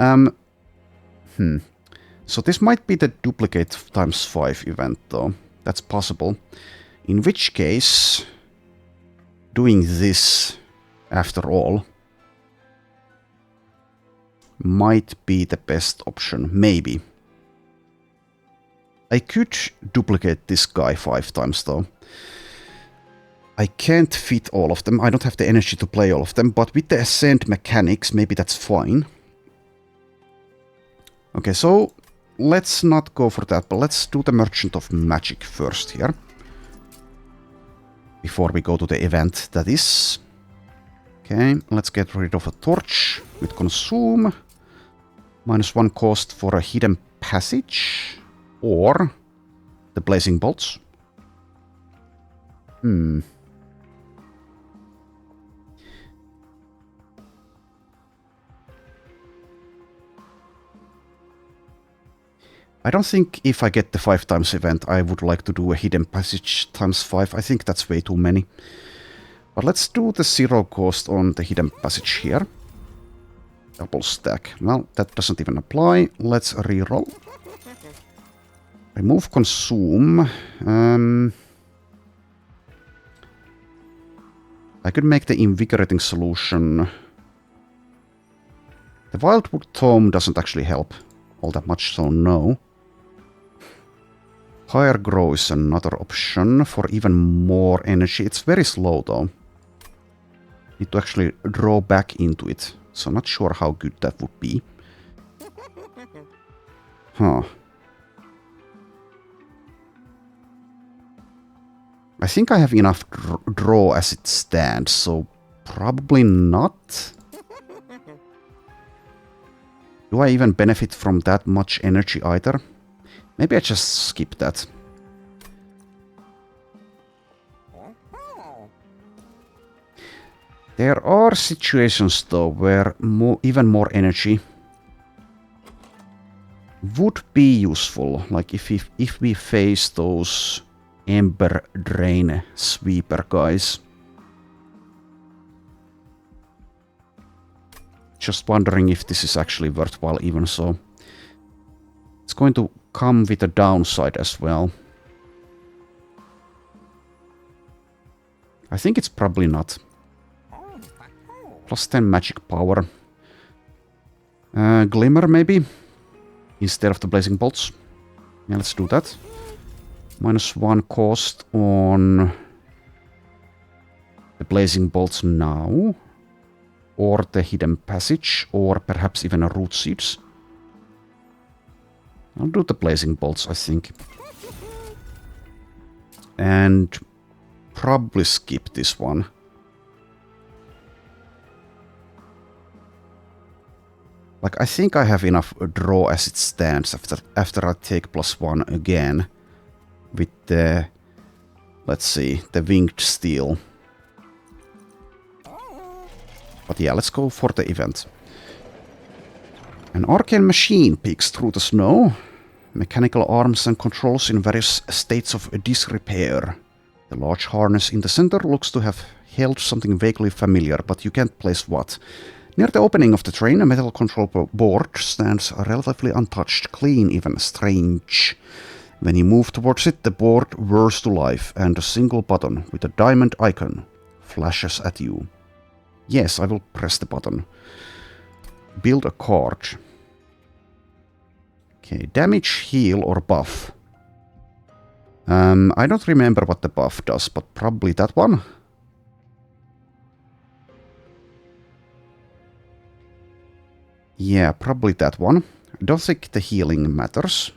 So this might be the duplicate times 5 event, though. That's possible. In which case, doing this, after all, might be the best option. Maybe. I could duplicate this guy 5 times, though. I can't fit all of them. I don't have the energy to play all of them, but with the Ascent mechanics, maybe that's fine. Okay, so let's not go for that, but let's do the Merchant of Magic first here. Before we go to the event, that is. Okay, let's get rid of a torch with consume. -1 cost for a hidden passage. Or the blazing bolts. I don't think if I get the 5 times event, I would like to do a hidden passage times 5. I think that's way too many. But let's do the 0 cost on the hidden passage here. Double stack. Well, that doesn't even apply. Let's reroll. Remove consume. I could make the invigorating solution The Wildwood Tome doesn't actually help all that much, so no. Higher Grow is another option for even more energy. It's very slow though. Need to actually draw back into it. So not sure how good that would be. Huh. I think I have enough draw as it stands, so probably not. Do I even benefit from that much energy either? Maybe I just skip that. There are situations though where even more energy would be useful, like if we face those Ember Drain Sweeper guys. Just wondering if this is actually worthwhile even so. It's going to come with a downside as well. I think it's probably not. Plus 10 magic power. Glimmer maybe? Instead of the Blazing Bolts. Yeah, let's do that. -1 cost on the Blazing Bolts now. Or the Hidden Passage. Or perhaps even a Root Seeds. I'll do the Blazing Bolts, I think. And probably skip this one. Like, I think I have enough draw as it stands after I take +1 again. With the, let's see, the Winged Steel. But yeah, let's go for the event. An arcane machine peeks through the snow. Mechanical arms and controls in various states of disrepair. The large harness in the center looks to have held something vaguely familiar, but you can't place what. Near the opening of the train, a metal control board stands relatively untouched, clean, even strange. When you move towards it, the board whirs to life, and a single button with a diamond icon flashes at you. Yes, I will press the button. Build a card. Okay, damage, heal, or buff. I don't remember what the buff does, but probably that one. Yeah, probably that one. I don't think the healing matters.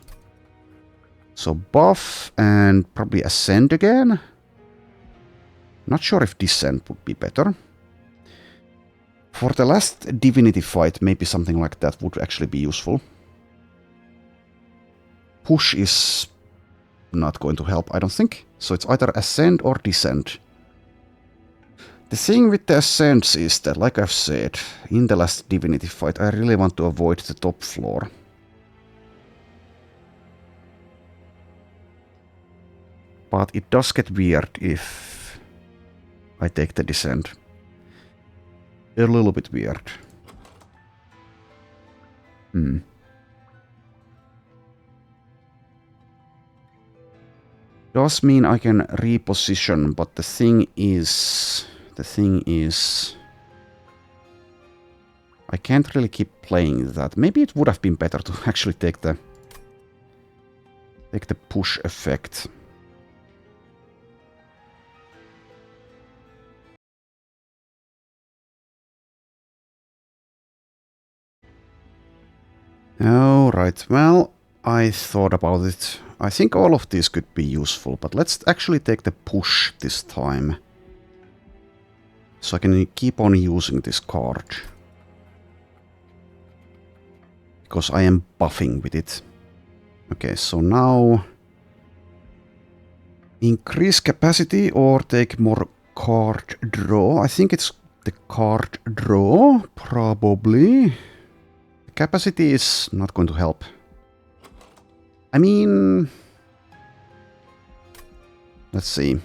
So buff and probably ascend again. Not sure if descent would be better. For the last divinity fight, maybe something like that would actually be useful. Push is not going to help, I don't think. So it's either ascend or descend. The thing with the ascents is that, like I've said, in the last divinity fight, I really want to avoid the top floor. But it does get weird if I take the descent. A little bit weird. Does mean I can reposition, but the thing is, I can't really keep playing that. Maybe it would have been better to actually take the push effect. Alright, well, I thought about it. I think all of these could be useful, but let's actually take the push this time. So I can keep on using this card. Because I am buffing with it. Okay, so now... increase capacity or take more card draw. I think it's the card draw, probably. Capacity is not going to help. I mean... let's see.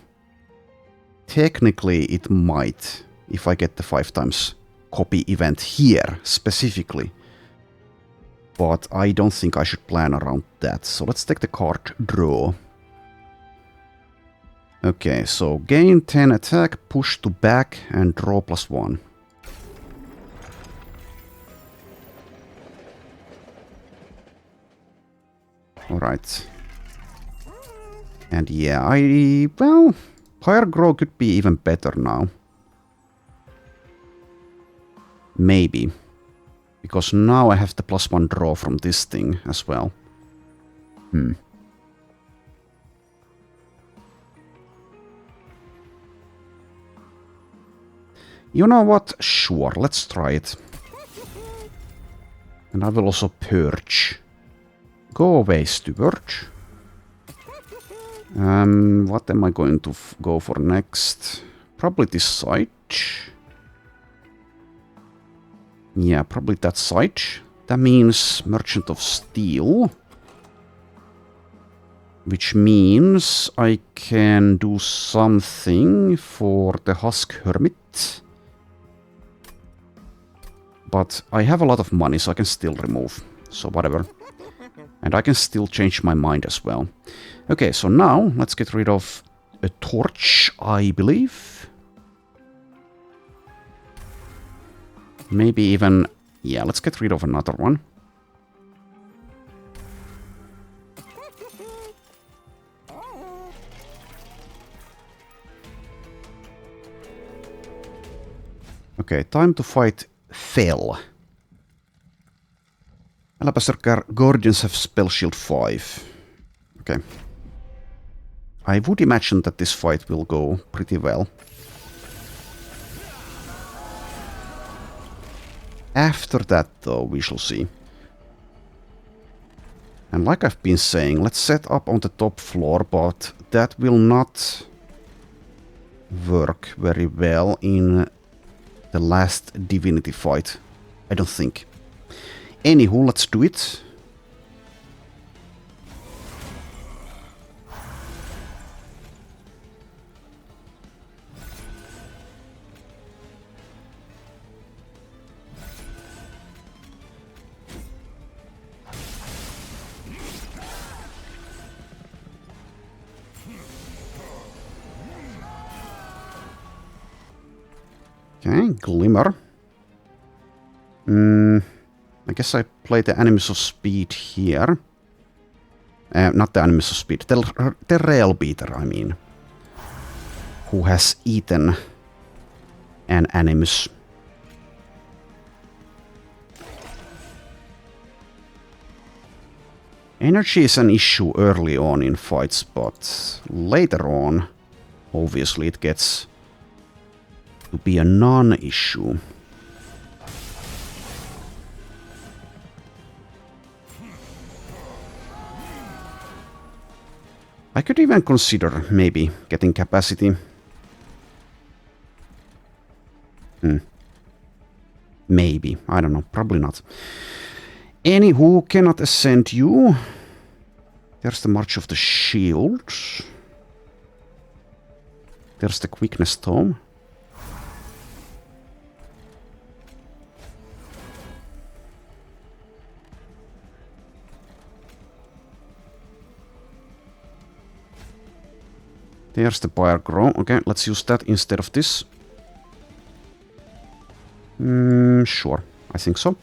Technically it might, if I get the 5x copy event here, specifically. But I don't think I should plan around that. So let's take the card draw. Okay, so gain 10 attack, push to back, and draw +1. Alright. And yeah, well, Pyre Grow could be even better now. Maybe. Because now I have the +1 draw from this thing as well. You know what? Sure, let's try it. And I will also Purge. Go away, stupid. What am I going to go for next? Probably this side. Yeah, probably that side. That means Merchant of Steel. Which means I can do something for the Husk Hermit. But I have a lot of money, so I can still remove. So whatever. And I can still change my mind as well. Okay, so now let's get rid of a torch, I believe. Maybe even... yeah, let's get rid of another one. Okay, time to fight Fell. Alabaster Guardians have Spell Shield 5. Okay. I would imagine that this fight will go pretty well. After that, though, we shall see. And like I've been saying, let's set up on the top floor, but that will not work very well in the last Divinity fight. I don't think. Anywho, let's do it. Okay, Glimmer. I guess I play the Animus of Speed here. Not the Animus of Speed, the Rail Beater, I mean. Who has eaten an Animus. Energy is an issue early on in fights, but later on, obviously it gets to be a non-issue. I could even consider maybe getting capacity. Maybe. I don't know. Probably not. Anywho, cannot ascend you. There's the March of the Shield. There's the Quickness Tome. There's the Pyre Grow. Okay, let's use that instead of this. Sure. I think so.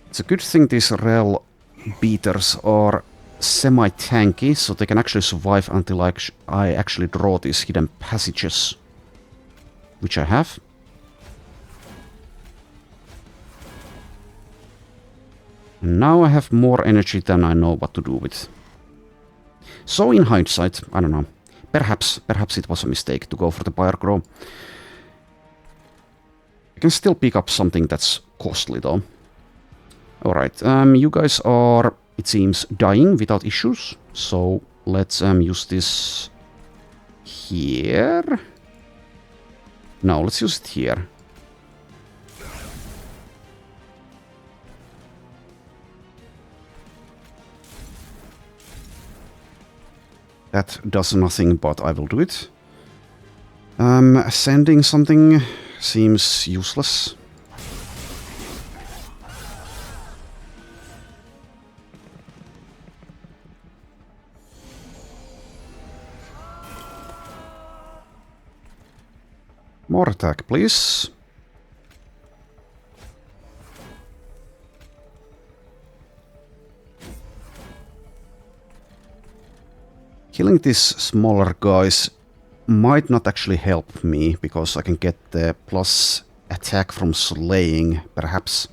It's a good thing these Rail Beaters are semi-tanky, so they can actually survive until I actually draw these hidden passages. Which I have. Now I have more energy than I know what to do with. So in hindsight, I don't know. Perhaps it was a mistake to go for the Pyre Grow. I can still pick up something that's costly though. Alright, you guys are, it seems, dying without issues. So let's use this here. No, let's use it here. That does nothing, but I will do it. Sending something seems useless. More attack, please. Killing these smaller guys might not actually help me, because I can get the plus attack from slaying, perhaps.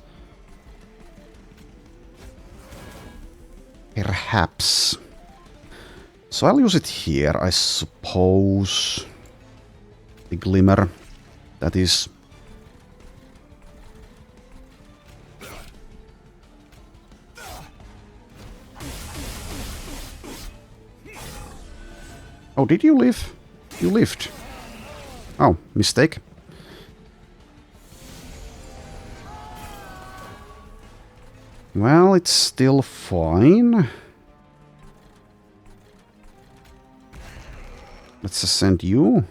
Perhaps. So I'll use it here, I suppose. The glimmer, that is. Oh, did you live? You lived. Oh, mistake. Well, it's still fine. Let's ascend you.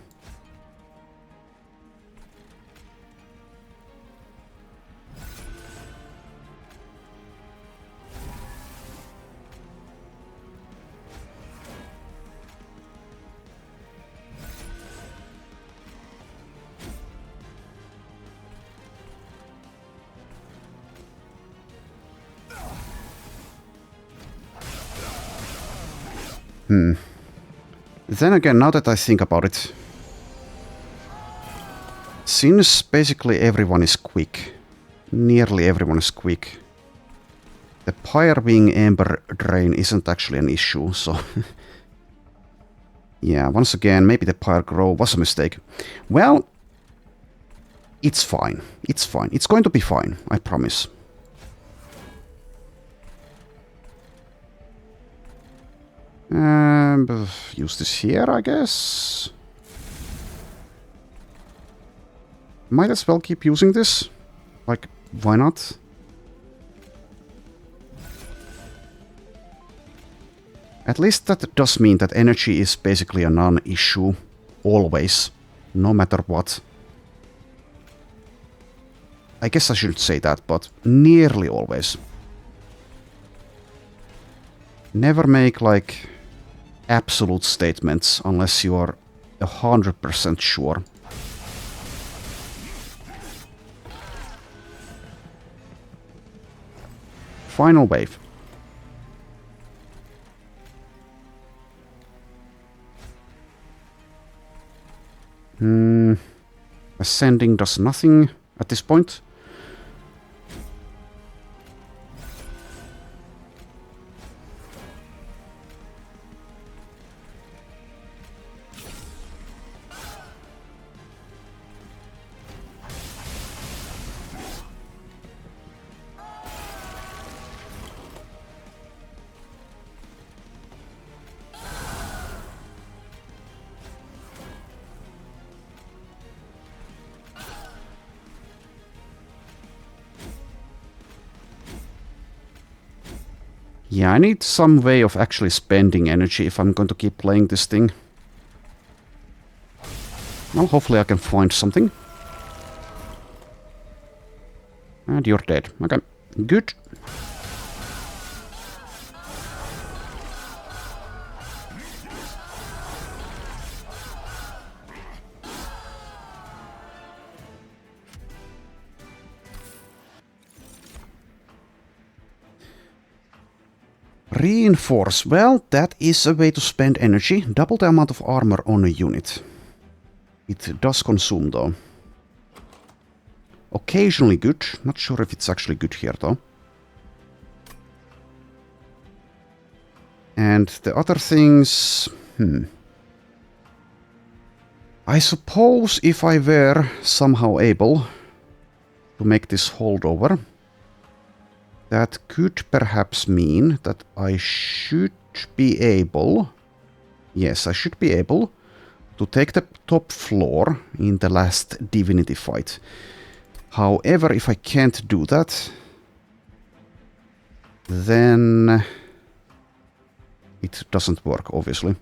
Then again, now that I think about it, since basically everyone is quick, nearly everyone is quick, the pyre being Ember Drain isn't actually an issue, so... yeah, once again, maybe the pyre grow was a mistake. Well, it's fine. It's fine. It's going to be fine, I promise. Use this here, I guess. Might as well keep using this. Like, why not? At least that does mean that energy is basically a non-issue. Always. No matter what. I guess I shouldn't say that, but nearly always. Never make, like, absolute statements unless you are 100% sure. Final wave. Ascending does nothing at this point. Yeah, I need some way of actually spending energy if I'm going to keep playing this thing. Well, hopefully I can find something. And you're dead. Okay, good. Reinforce. Well, that is a way to spend energy. Double the amount of armor on a unit. It does consume, though. Occasionally good. Not sure if it's actually good here, though. And the other things... I suppose if I were somehow able to make this holdover, that could perhaps mean that I should be able... Yes, I should be able to take the top floor in the last Divinity fight. However, if I can't do that, then it doesn't work, obviously.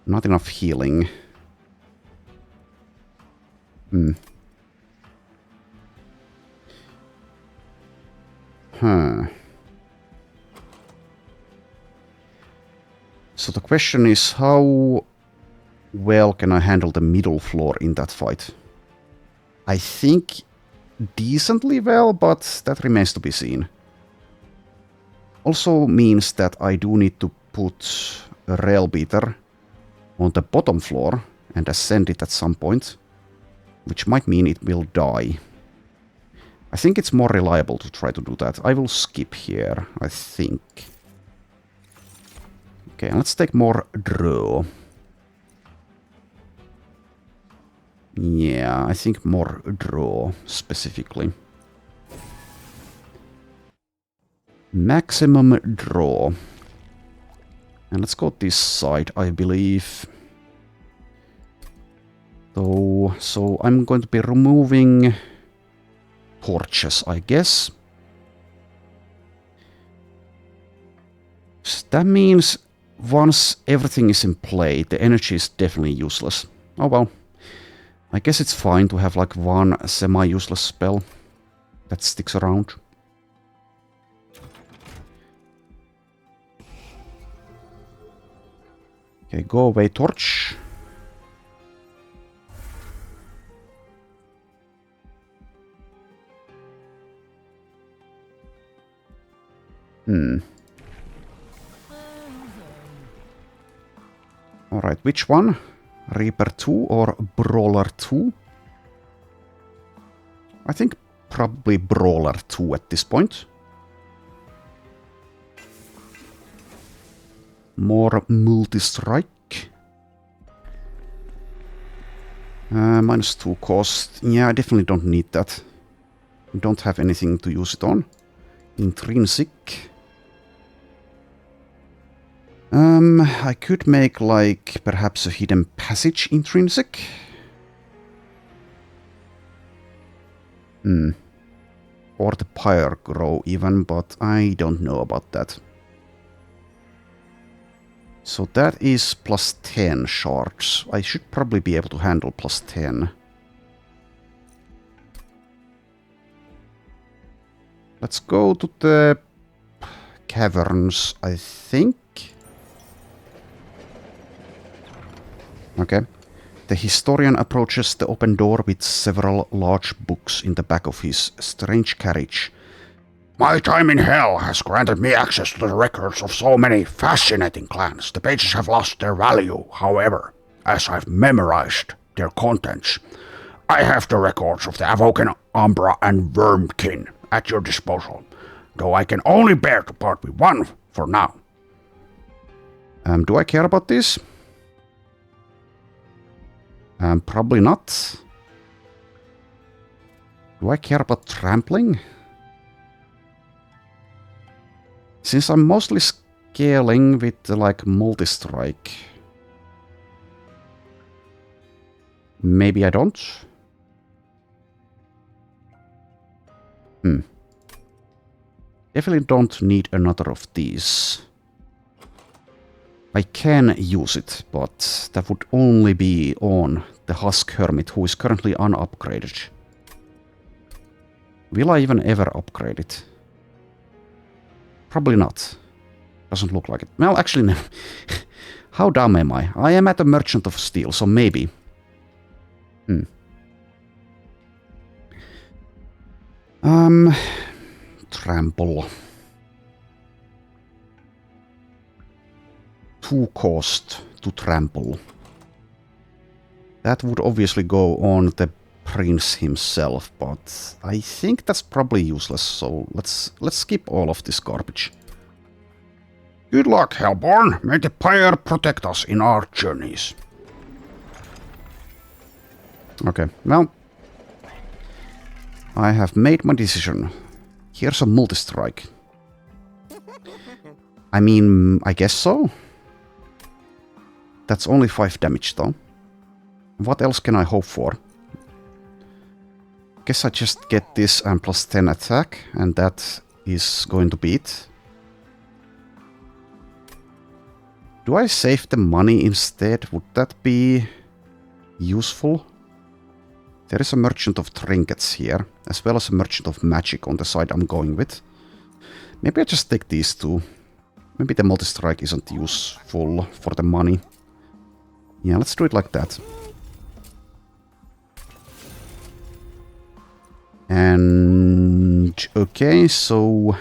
Not enough healing. So the question is, how well can I handle the middle floor in that fight? I think decently well, but that remains to be seen. Also means that I do need to put a rail beater on the bottom floor and ascend it at some point, which might mean it will die. I think it's more reliable to try to do that. I will skip here, I think. Okay, let's take more draw. Yeah, I think more draw, specifically. Maximum draw. And let's go this side, I believe. So I'm going to be removing torches, I guess. So that means once everything is in play, the energy is definitely useless. Oh well. I guess it's fine to have like one semi-useless spell that sticks around. Okay, go away, torch. Alright, which one? Reaper 2 or Brawler 2? I think probably Brawler 2 at this point. More multi-strike. -2 cost. Yeah, I definitely don't need that. Don't have anything to use it on. Intrinsic. I could make like perhaps a hidden passage intrinsic. Or the pyre grow even, but I don't know about that. So that is +10 shards. I should probably be able to handle +10. Let's go to the caverns, I think. Okay. The historian approaches the open door with several large books in the back of his strange carriage. My time in hell has granted me access to the records of so many fascinating clans. The pages have lost their value, however, as I've memorized their contents. I have the records of the Avoken, Umbra, and Wormkin at your disposal, though I can only bear to part with one for now. Do I care about this? Probably not. Do I care about trampling? Since I'm mostly scaling with like multi-strike. Maybe I don't. Definitely don't need another of these. I can use it, but that would only be on the Husk Hermit, who is currently unupgraded. Will I even ever upgrade it? Probably not. Doesn't look like it. Well, actually, no. How dumb am I? I am at a Merchant of Steel, so maybe. Trample. 2 cost to trample. That would obviously go on the prince himself, but I think that's probably useless, so let's skip all of this garbage. Good luck, Hellborn. May the pyre protect us in our journeys. Okay, well, I have made my decision. Here's a multi-strike. I mean, I guess so. That's only 5 damage though. What else can I hope for? Guess I just get this and +10 attack, and that is going to be it. Do I save the money instead? Would that be useful? There is a Merchant of Trinkets here, as well as a Merchant of Magic on the side I'm going with. Maybe I just take these two. Maybe the multi-strike isn't useful for the money. Yeah, let's do it like that. And okay, so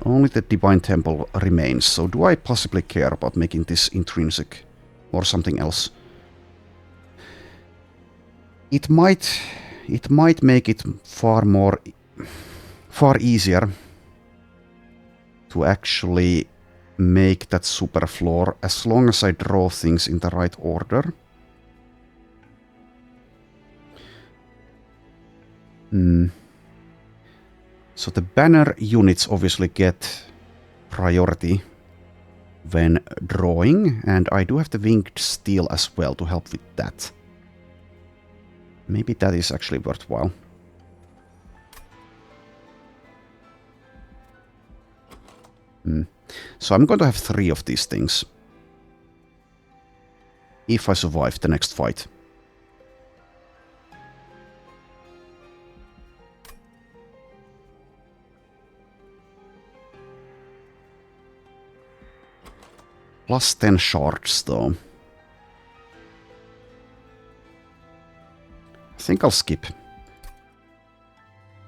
Only the Divine Temple remains, so do I possibly care about making this intrinsic or something else? It might make it far easier to actually make that super floor as long as I draw things in the right order. So the banner units obviously get priority when drawing, and I do have the winged steel as well to help with that. Maybe that is actually worthwhile. So I'm going to have 3 of these things. If I survive the next fight. Plus 10 shards though. I think I'll skip.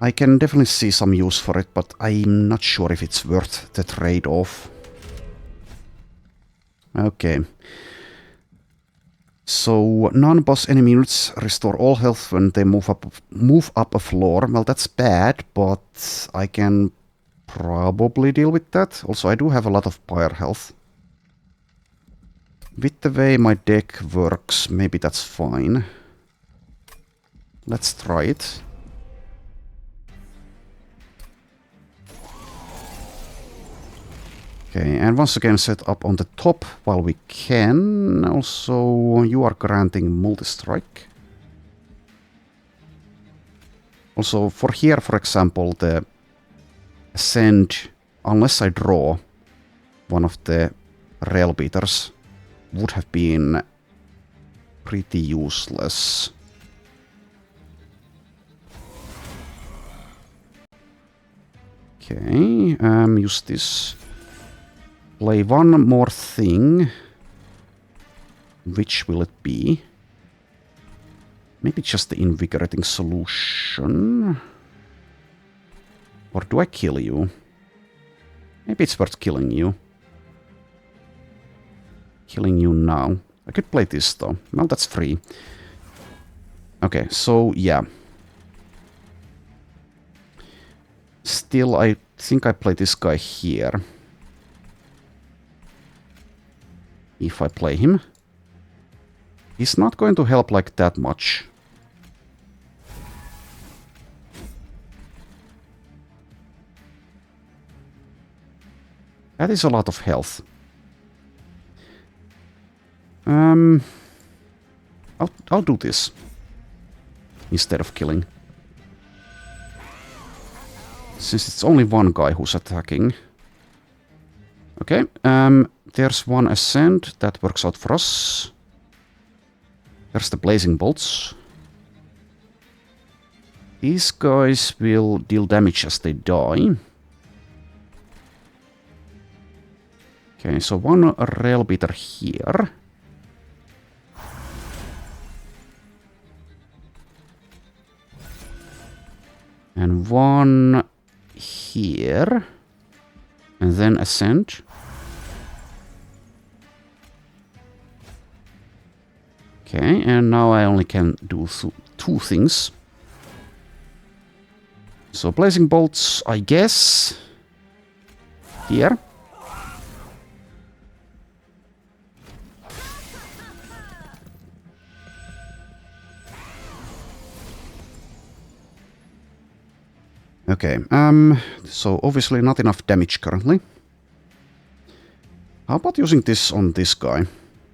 I can definitely see some use for it, but I'm not sure if it's worth the trade-off. Okay. So, non-boss enemy units restore all health when they move up a floor. Well, that's bad, but I can probably deal with that. Also, I do have a lot of pyre health. With the way my deck works, maybe that's fine. Let's try it. Okay, and once again set up on the top while we can. Also, you are granting multi-strike. Also, for here, for example, the Ascend, unless I draw one of the Rail Beaters, would have been pretty useless. Okay, use this. Play one more thing. Which will it be? Maybe just the Invigorating Solution. Or do I kill you? Maybe it's worth killing you. Killing you now. I could play this though. Well, that's free. Okay, so yeah. Still, I think I play this guy here. If I play him. He's not going to help like that much. That is a lot of health. I'll do this instead of killing. Since it's only one guy who's attacking. Okay, there's one Ascend that works out for us. There's the Blazing Bolts. These guys will deal damage as they die. Okay, so one Rail Beater here. And one here. And then Ascend. Okay, and now I only can do 2 things. So Blazing Bolts, I guess. Here. Okay, so obviously not enough damage currently. How about using this on this guy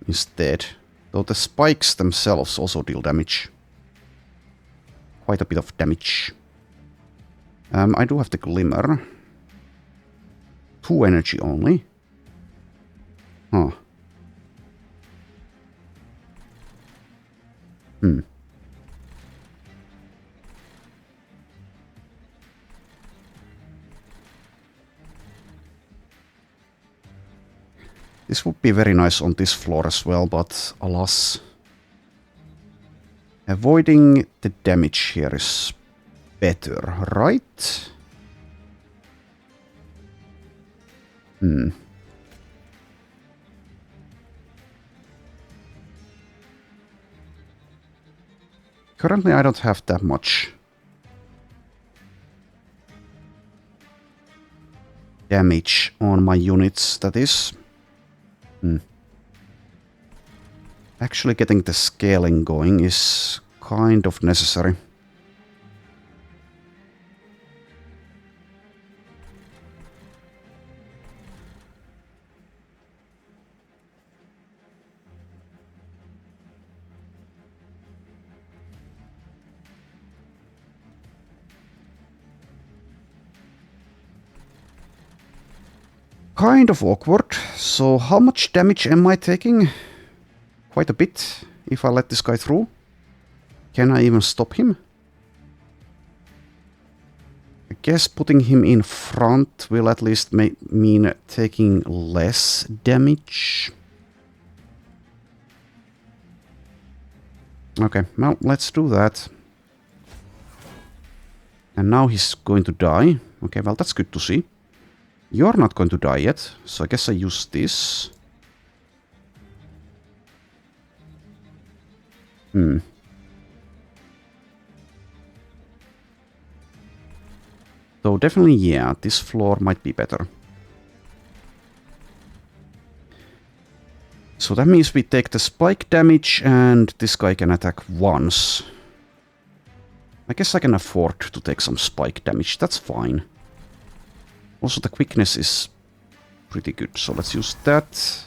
instead? Though the spikes themselves also deal damage. Quite a bit of damage. I do have the Glimmer. 2 energy only. Huh. This would be very nice on this floor as well, but alas. Avoiding the damage here is better, right? Currently I don't have that much damage on my units, that is. Actually getting the scaling going is kind of necessary. Kind of awkward. So how much damage am I taking? Quite a bit if I let this guy through. Can I even stop him? I guess putting him in front will at least mean taking less damage. Okay, well, let's do that. And now he's going to die. Okay, well, that's good to see. You're not going to die yet, so I guess I use this. So definitely, yeah, this floor might be better. So that means we take the spike damage and this guy can attack once. I guess I can afford to take some spike damage, that's fine. Also the quickness is pretty good, so let's use that.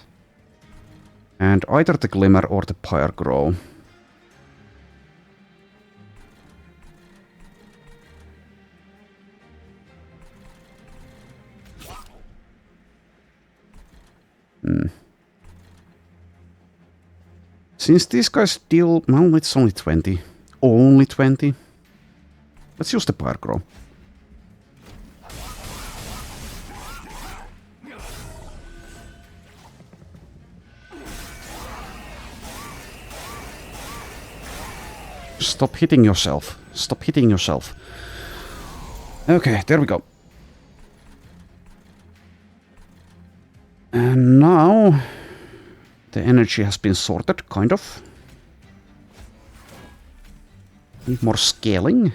And either the Glimmer or the Pyre Grow. Since these guys deal... well, it's only 20. Only 20. Let's use the Pyre Grow. Stop hitting yourself. Stop hitting yourself. Okay, there we go. And now the energy has been sorted, kind of. Need more scaling.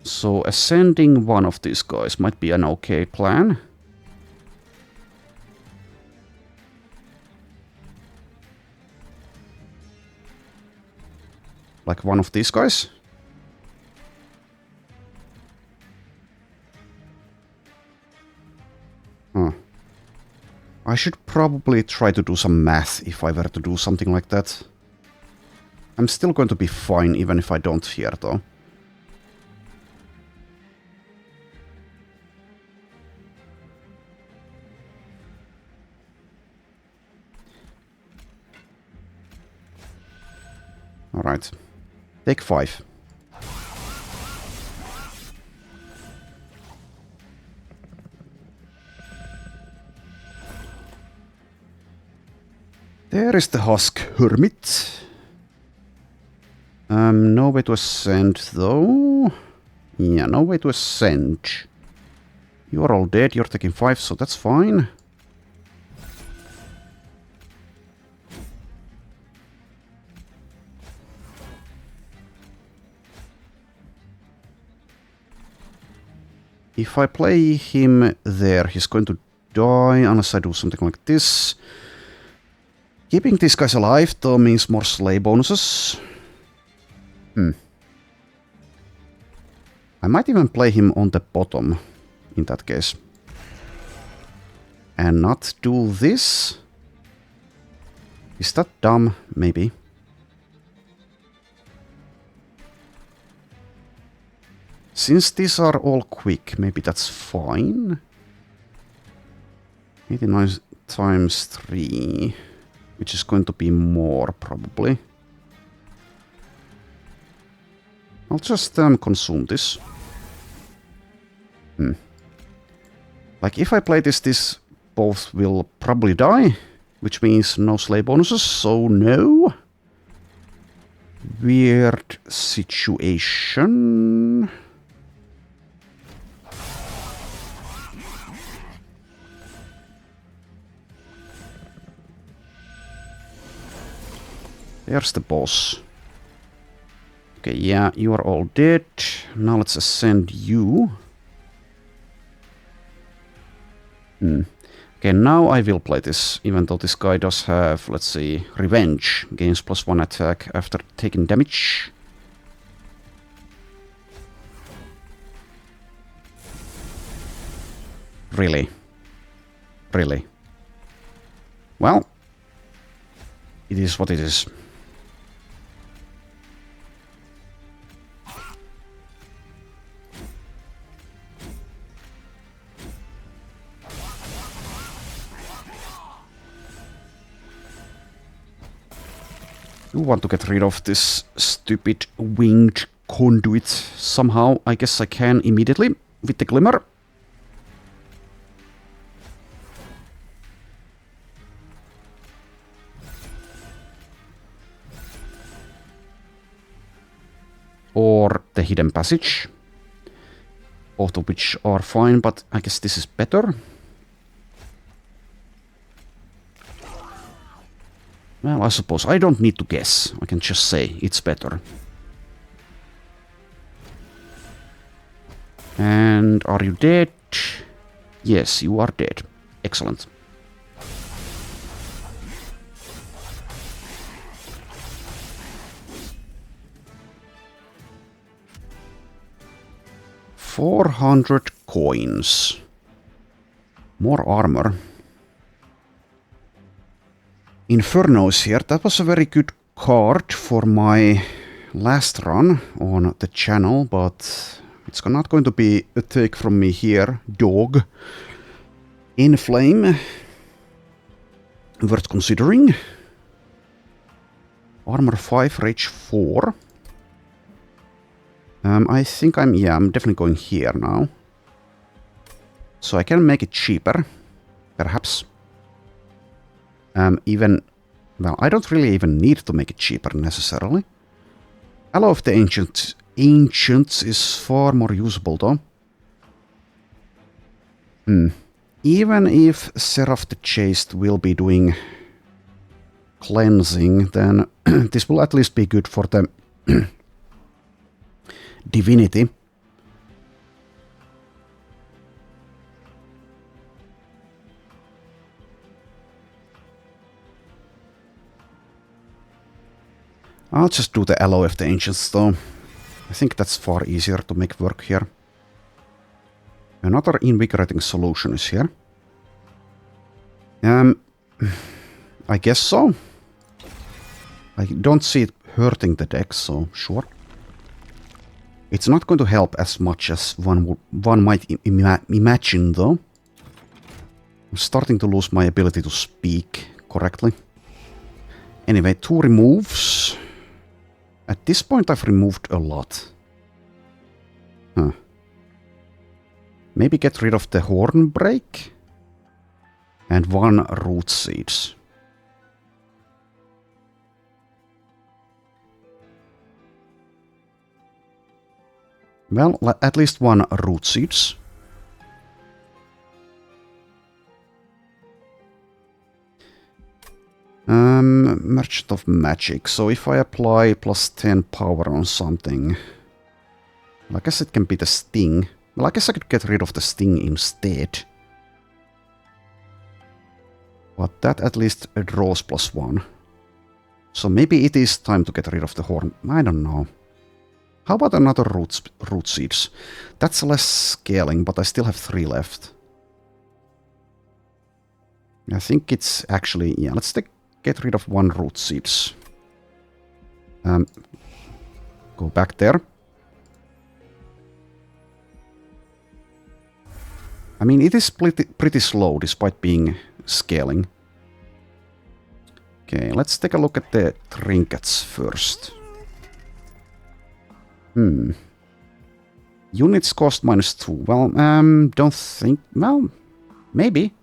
So ascending one of these guys might be an okay plan. Like one of these guys. Huh. I should probably try to do some math if I were to do something like that. I'm still going to be fine even if I don't fear though. Alright. Take 5. There is the Husk Hermit. No way to ascend though. Yeah, no way to ascend. You're all dead, you're taking 5, so that's fine. If I play him there, he's going to die unless I do something like this. Keeping these guys alive though means more slay bonuses. I might even play him on the bottom in that case. And not do this. Is that dumb? Maybe. Since these are all quick, maybe that's fine. 89 times 3, which is going to be more probably. I'll just consume this. Like if I play this, both will probably die, which means no slay bonuses, so no. Weird situation. There's the boss. Okay, yeah, you are all dead. Now let's ascend you. Okay, now I will play this, even though this guy does have, let's see, Revenge. Gains +1 attack after taking damage. Really? Really? Well, it is what it is. You want to get rid of this stupid winged conduit somehow. I guess I can immediately with the Glimmer. Or the Hidden Passage. Both of which are fine, but I guess this is better. Well, I suppose I don't need to guess. I can just say it's better. And are you dead? Yes, you are dead. Excellent. $400 coins. More armor. Inferno is here. That was a very good card for my last run on the channel, but it's not going to be a take from me here. Dog. Inflame. Worth considering. Armor 5, Rage 4. I think I'm definitely going here now. So I can make it cheaper. Perhaps. Well, I don't really even need to make it cheaper necessarily. Alloy of the Ancients is far more usable though. Even if Seraph the Chaste will be doing cleansing, then this will at least be good for the Divinity. I'll just do the Alloy of the Ancients though. I think that's far easier to make work here. Another invigorating solution is here. I guess so. I don't see it hurting the deck, so sure. It's not going to help as much as one might imagine though. I'm starting to lose my ability to speak correctly. Anyway, 2 removes. At this point I've removed a lot. Maybe get rid of the Horn Break. And 1 Root Seeds. Well, at least 1 Root Seeds. Merchant of Magic. So if I apply +10 power on something, well, I guess it can be the Sting. Well, I guess I could get rid of the Sting instead. But that at least draws +1. So maybe it is time to get rid of the Horn. I don't know. How about another root Seeds? That's less scaling, but I still have 3 left. I think it's actually... Yeah, let's get rid of 1 Root Seeds. Go back there. I mean, it is pretty slow despite being scaling. Okay, let's take a look at the trinkets first. Units cost -2. Well, don't think... Well, maybe.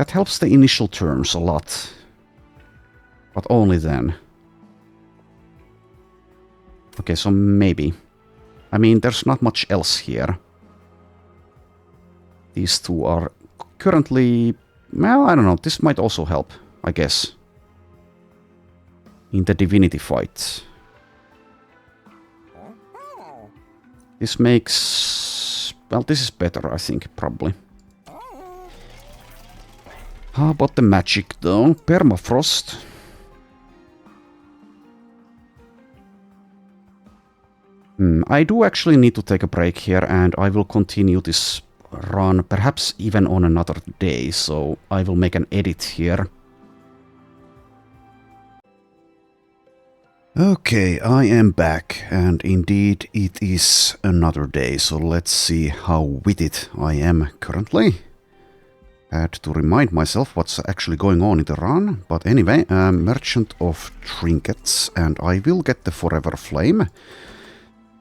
That helps the initial turns a lot. But only then. Okay, so maybe. I mean, there's not much else here. These two are currently... Well, I don't know. This might also help, I guess. In the divinity fight. This makes... Well, this is better, I think, probably. How about the magic, though? Permafrost. I do actually need to take a break here, and I will continue this run, perhaps even on another day, so I will make an edit here. Okay, I am back, and indeed it is another day, so let's see how with it I am currently. Had to remind myself what's actually going on in the run, but anyway, Merchant of Trinkets, and I will get the Forever Flame.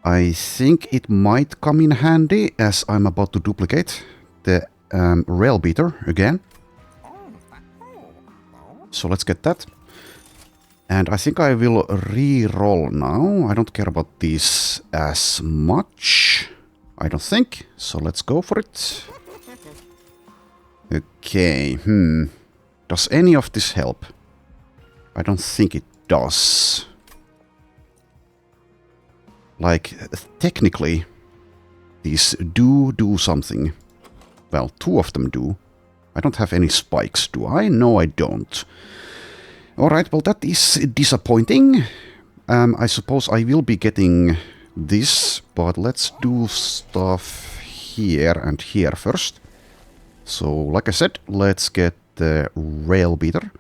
I think it might come in handy as I'm about to duplicate the Rail Beater again. So let's get that. And I think I will re-roll now. I don't care about this as much, I don't think. So let's go for it. Okay, Does any of this help? I don't think it does. Like, technically, these do something. Well, two of them do. I don't have any spikes, do I? No, I don't. Alright, well, that is disappointing. I suppose I will be getting this, but let's do stuff here and here first. So, like I said, let's get the Rail Beater.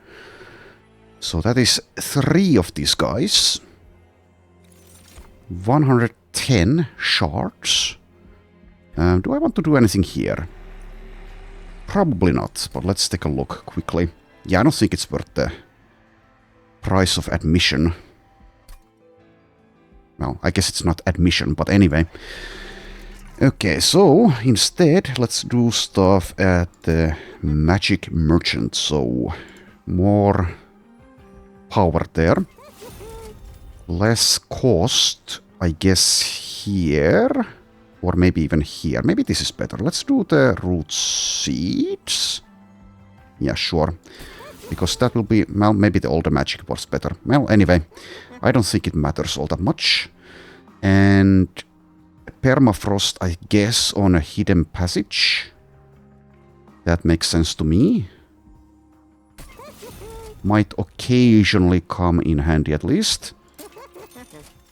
So that is 3 of these guys. 110 shards. Do I want to do anything here? Probably not, but let's take a look quickly. Yeah, I don't think it's worth the price of admission. Well, I guess it's not admission, but anyway. Okay, so instead, let's do stuff at the Magic Merchant. So, more power there. Less cost, I guess, here. Or maybe even here. Maybe this is better. Let's do the root seeds. Yeah, sure. Because that will be... Well, maybe the older magic was better. Well, anyway. I don't think it matters all that much. And... Permafrost, I guess, on a hidden passage. That makes sense to me. Might occasionally come in handy at least.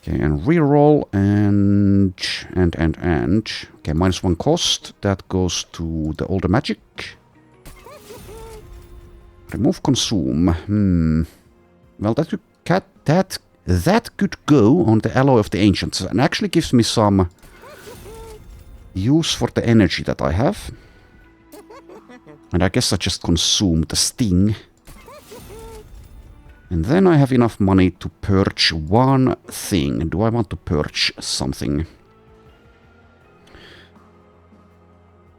Okay, and reroll and... Okay, -1 cost. That goes to the older magic. Remove consume. Well, that could go on the Alloy of the Ancients, and actually gives me some use for the energy that I have. And I guess I just consume the Sting. And then I have enough money to purge one thing. Do I want to purge something?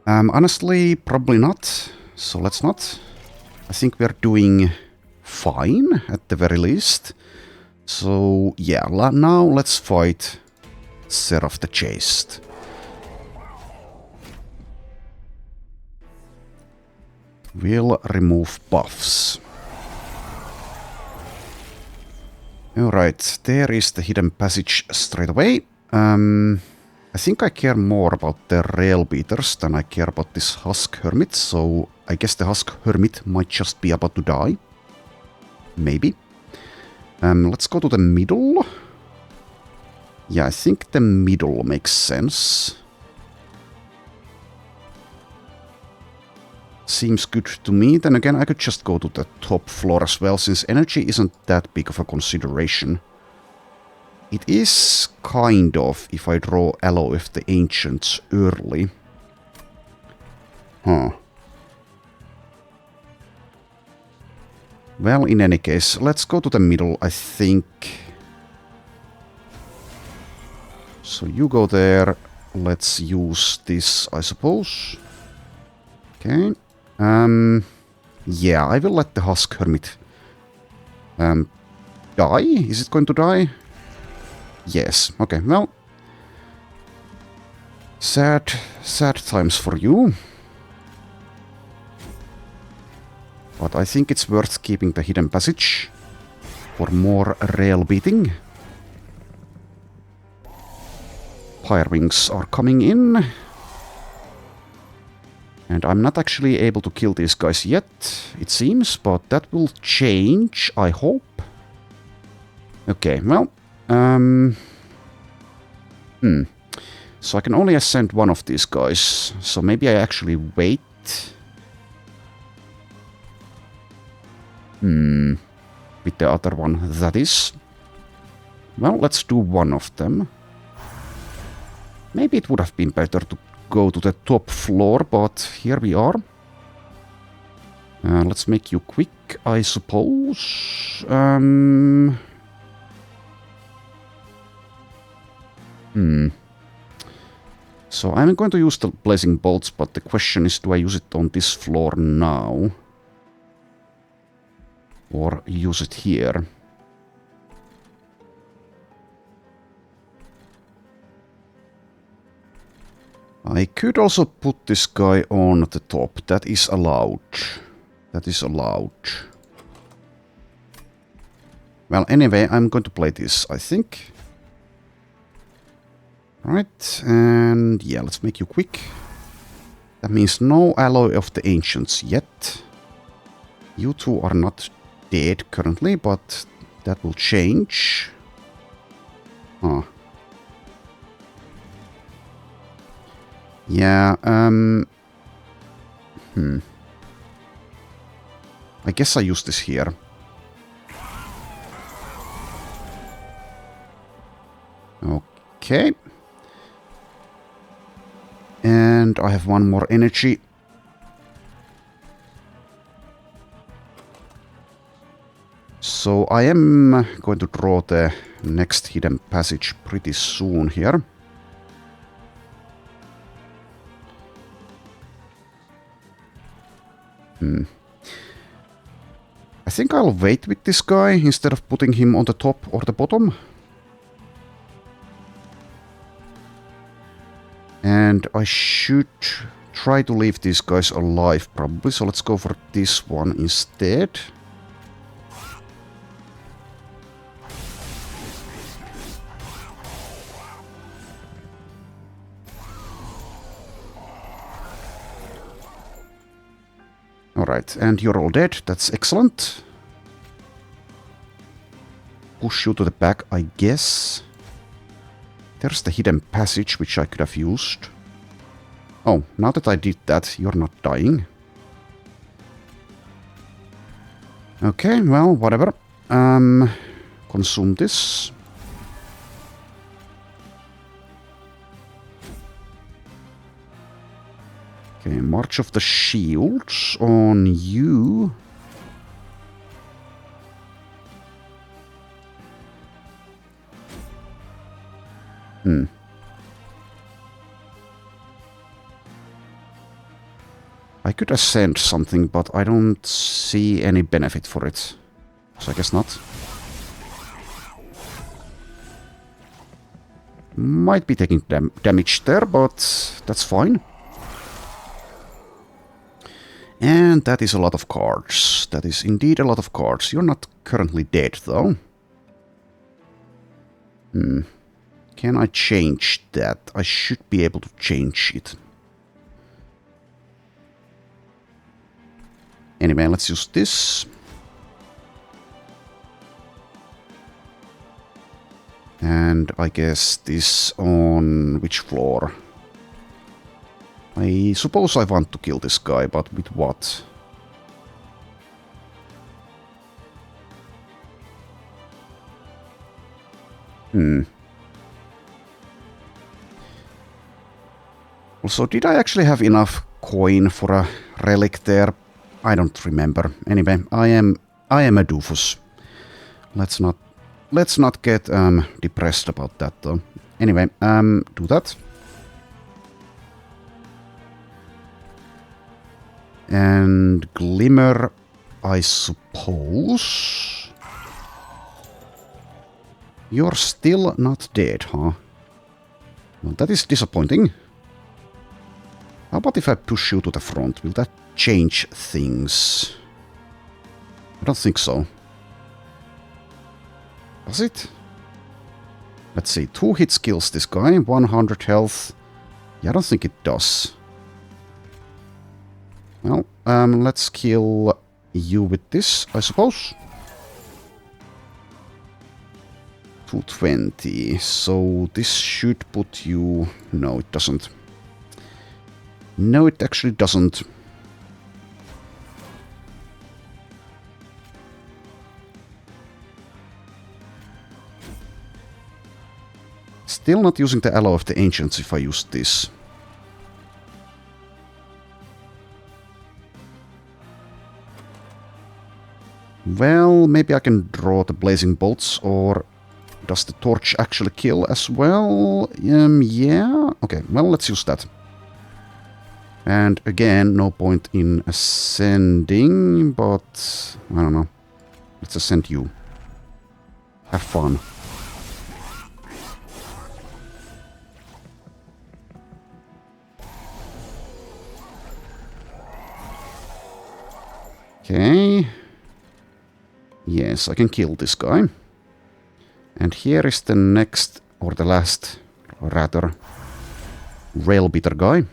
Honestly, probably not. So let's not. I think we're doing fine, at the very least. So, yeah, now let's fight Seraph the Chaste. We'll remove buffs. Alright, there is the hidden passage straight away. I think I care more about the Rail Beaters than I care about this Husk Hermit, so I guess the Husk Hermit might just be about to die. Maybe. Let's go to the middle. Yeah, I think the middle makes sense. Seems good to me. Then again, I could just go to the top floor as well, since energy isn't that big of a consideration. It is kind of if I draw Alloy of the Ancients early. Huh. Well, in any case, let's go to the middle, I think. So you go there. Let's use this, I suppose. Okay. Yeah, I will let the Husk Hermit die. Is it going to die? Yes. Okay, well. Sad times for you. But I think it's worth keeping the hidden passage for more rail beating. Firewings are coming in. And I'm not actually able to kill these guys yet, it seems, but that will change, I hope. Okay, well, So I can only ascend one of these guys, so maybe I actually wait. With the other one, that is. Well, let's do one of them. Maybe it would have been better to go to the top floor, but here we are. Let's make you quick, I suppose. So I'm going to use the blazing bolts, but the question is, do I use it on this floor now? Or use it here? I could also put this guy on the top. That is allowed. That is allowed. Well, anyway, I'm going to play this, I think. Right, and yeah, let's make you quick. That means no Alloy of the Ancients yet. You two are not dead currently, but that will change. Ah. Yeah, I guess I use this here. Okay. And I have one more energy. So I am going to draw the next hidden passage pretty soon here. I think I'll wait with this guy instead of putting him on the top or the bottom. And I should try to leave these guys alive probably, so let's go for this one instead. Alright, and you're all dead, that's excellent. Push you to the back, I guess. There's the hidden passage, which I could have used. Oh, now that I did that, you're not dying. Okay, well, whatever. Consume this. Okay, March of the Shields on you. I could ascend something, but I don't see any benefit for it. So I guess not. Might be taking damage there, but that's fine. And that is a lot of cards. That is indeed a lot of cards. You're not currently dead, though. Can I change that? I should be able to change it. Anyway, let's use this. And I guess this on which floor? I suppose I want to kill this guy, but with what? Also, did I actually have enough coin for a relic there? I don't remember. Anyway, I am a doofus. Let's not get depressed about that though. Anyway, do that. And Glimmer I suppose. You're still not dead, huh? Well, that is disappointing. How about if I push you to the front? Will that change things? I don't think so. Does it? Let's see. 2 hits kills this guy. 100 health. Yeah, I don't think it does. Well, let's kill you with this, I suppose. 220. So this should put you... No, it doesn't. No, it actually doesn't. Still not using the Aloe of the Ancients if I use this. Well, maybe I can draw the Blazing Bolts, or does the Torch actually kill as well? Yeah. Okay, well, let's use that. And again, no point in ascending, but I don't know. Let's ascend you. Have fun. Okay. Yes, I can kill this guy. And here is the next, or the last, rather, Railbiter guy.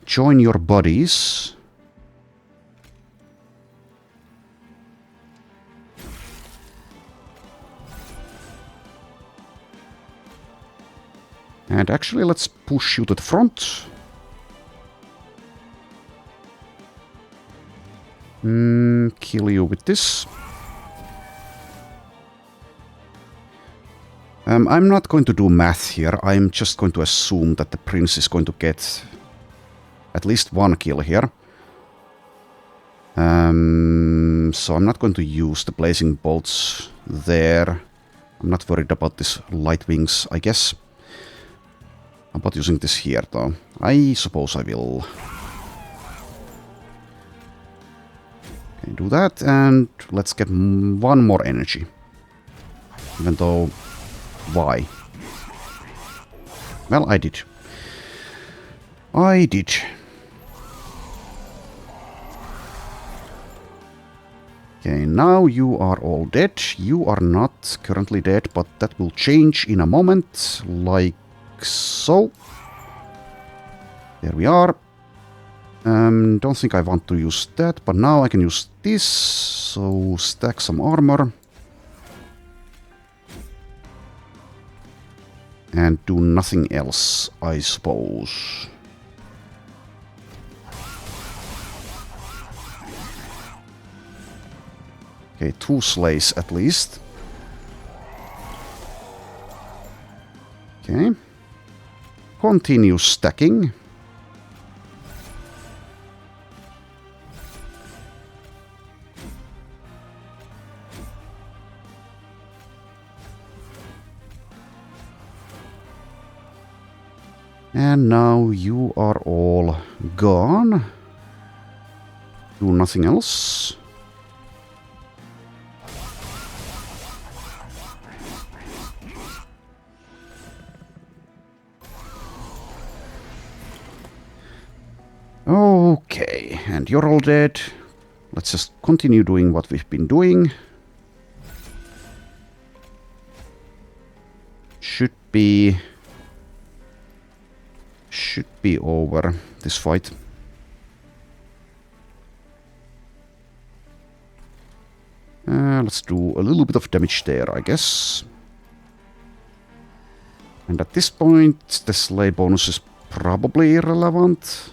Join your bodies. And actually, let's push you to the front. Kill you with this. I'm not going to do math here. I'm just going to assume that the prince is going to get at least 1 kill here. So I'm not going to use the Blazing Bolts there. I'm not worried about this Light Wings, I guess. How about using this here, though? I suppose I will. Okay, do that, and let's get 1 more energy. Even though... Why? Well, I did. I did. Okay, now you are all dead. You are not currently dead, but that will change in a moment. Like so. There we are. Don't think I want to use that, but now I can use this. So stack some armor. And do nothing else, I suppose. Okay, 2 slays at least. Okay. Continue stacking. And now you are all gone. Do nothing else. Okay, and you're all dead. Let's just continue doing what we've been doing. Should be over, this fight. Let's do a little bit of damage there, I guess. And at this point, the slay bonus is probably irrelevant.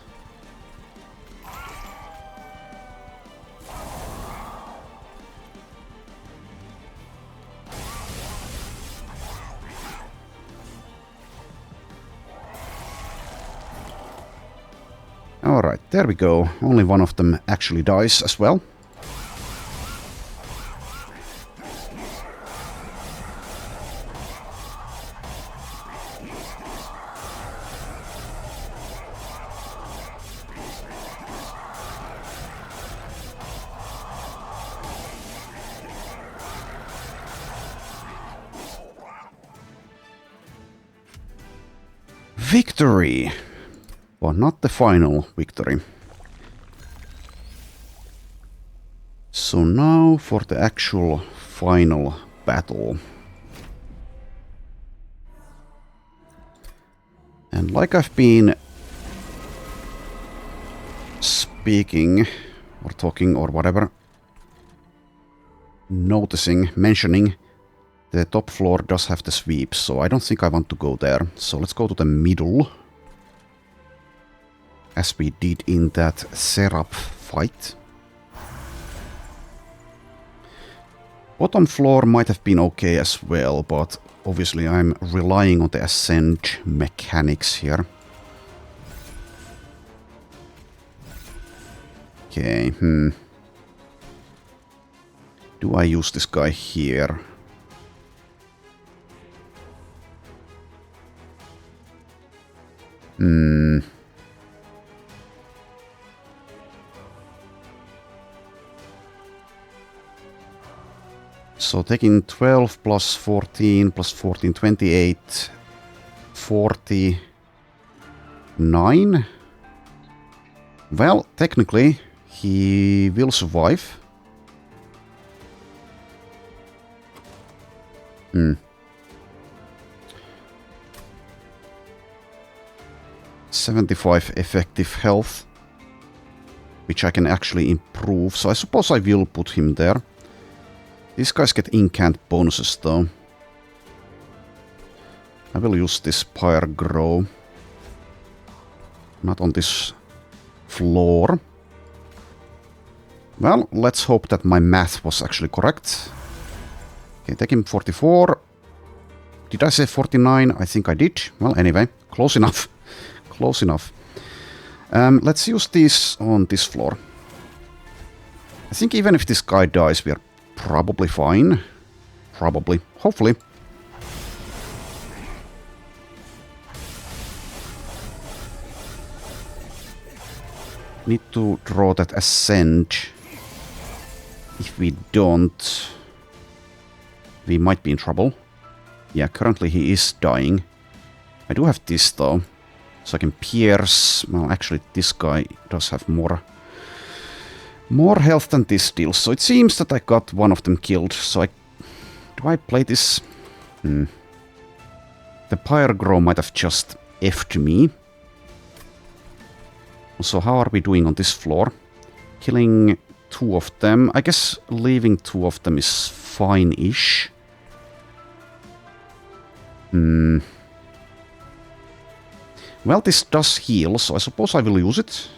Alright, there we go. Only one of them actually dies as well. victory! But not the final victory. So now for the actual final battle. And like I've been speaking or talking or whatever, mentioning, the top floor does have the sweep, so I don't think I want to go there. So let's go to the middle, as we did in that Seraph fight. Bottom floor might have been okay as well, but obviously I'm relying on the ascent mechanics here. Okay, Do I use this guy here? So taking 12 plus 14 plus 14, 28, 49. Well, technically, he will survive. 75 effective health, which I can actually improve, so I suppose I will put him there. These guys get incant bonuses though. I will use this Pyre Grow. Not on this floor. Well, let's hope that my math was actually correct. Okay, take him 44. Did I say 49? I think I did. Well, anyway, close enough. Close enough. Let's use this on this floor. I think even if this guy dies, we're probably fine. Probably. Hopefully. Need to draw that ascent. If we don't, we might be in trouble. Yeah, currently he is dying. I do have this though. So I can pierce. Well, actually this guy does have more health than this deal. So it seems that I got one of them killed. So do I play this? The Pyre Grow might have just F'd me. So how are we doing on this floor? Killing 2 of them. I guess leaving 2 of them is fine-ish. Well, this does heal, so I suppose I will use it.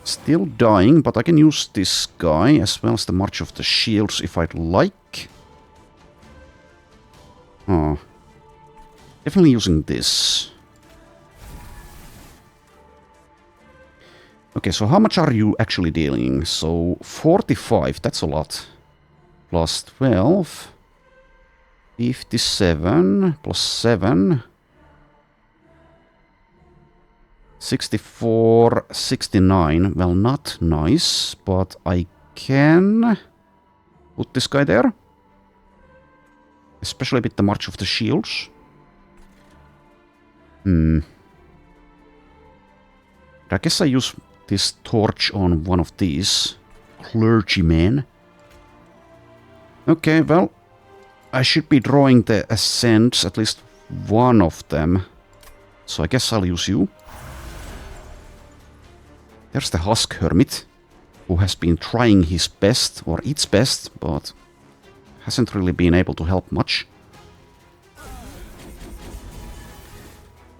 Still dying, but I can use this guy as well as the March of the Shields if I'd like. Oh. Definitely using this. Okay, so how much are you actually dealing? So 45, that's a lot. Plus 12. 57 plus 7. 64, 69. Well, not nice, but I can put this guy there. Especially with the March of the Shields. I guess I use this torch on one of these clergymen. Okay, well, I should be drawing the ascents, at least one of them. So I guess I'll use you. There's the Husk Hermit, who has been trying his best, or its best, but hasn't really been able to help much.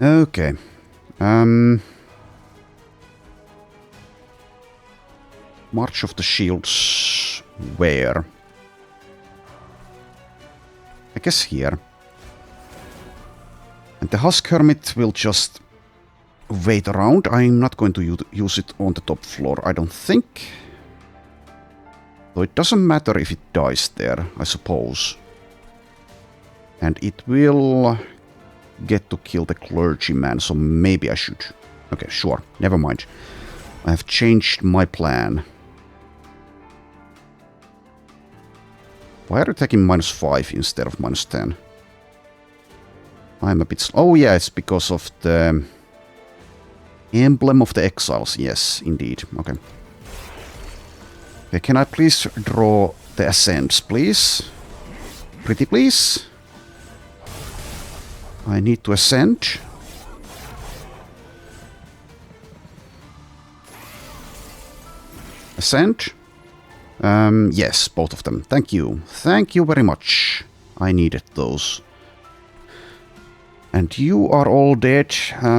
Okay. March of the Shields. Where? I guess here. And the Husk Hermit will just wait around. I'm not going to use it on the top floor, I don't think. So it doesn't matter if it dies there, I suppose. And it will get to kill the clergyman, so maybe I should. Okay, sure, never mind. I have changed my plan. Why are you taking -5 instead of -10? I'm a bit... Oh yeah, it's because of the Emblem of the Exiles. Yes, indeed. Okay. Okay, can I please draw the Ascents, please? Pretty please? I need to ascend. Ascend. Yes, both of them. Thank you. Thank you very much. I needed those. And you are all dead.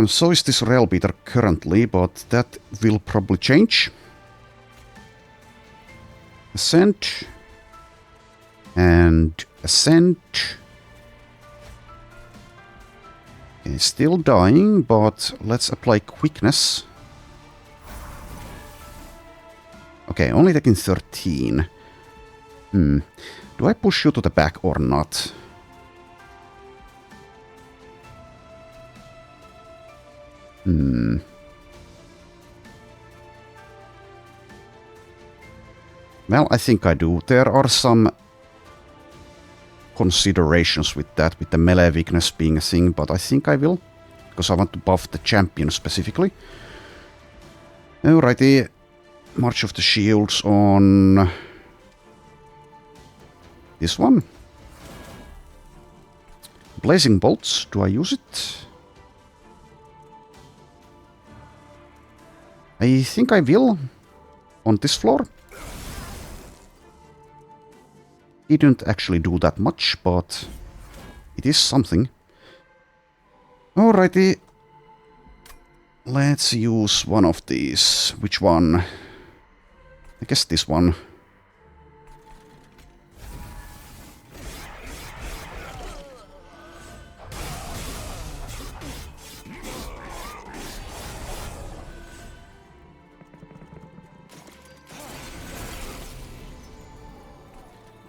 So is this Railbeater currently, but that will probably change. Ascend. And ascend. Okay, still dying, but let's apply quickness. Okay, only taking 13. Do I push you to the back or not? Well, I think I do. There are some considerations with that, with the melee weakness being a thing, but I think I will. Because I want to buff the champion specifically. Alrighty. March of the Shields on this one. Blazing Bolts, do I use it? I think I will on this floor. Didn't actually do that much, but it is something. Alrighty. Let's use one of these. Which one? I guess this one.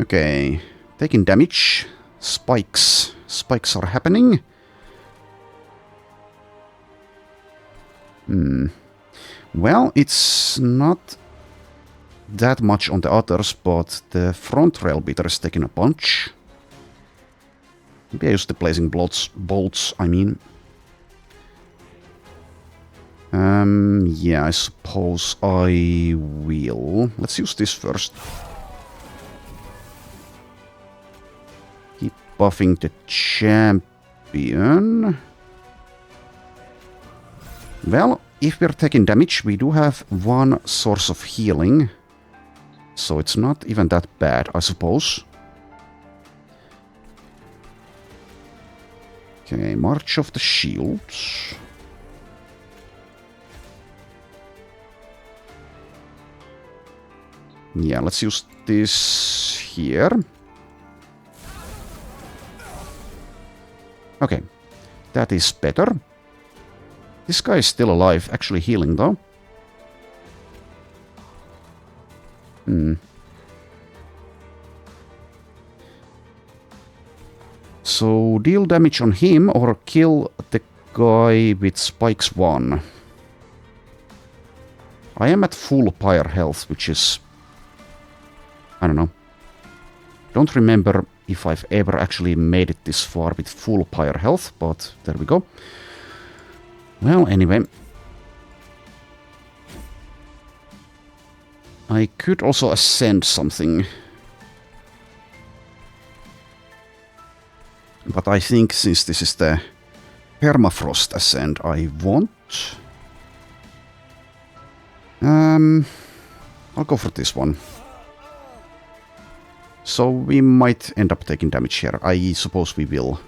Okay, taking damage. Spikes. Spikes are happening. Well, it's not that much on the others, but the front Railbeater is taking a punch. Maybe I use the Blazing Bolts, I mean. Yeah, I suppose I will. Let's use this first. Keep buffing the champion. Well, if we're taking damage, we do have one source of healing. So it's not even that bad, I suppose. Okay, March of the Shields. Yeah, let's use this here. Okay, that is better. This guy is still alive, actually healing though. So deal damage on him or kill the guy with spikes 1. I am at full pyre health, which is... I don't know. Don't remember if I've ever actually made it this far with full pyre health, but there we go. Well, anyway. I could also ascend something. But I think since this is the Permafrost Ascend, I won't. I'll go for this one. So we might end up taking damage here. I suppose we will.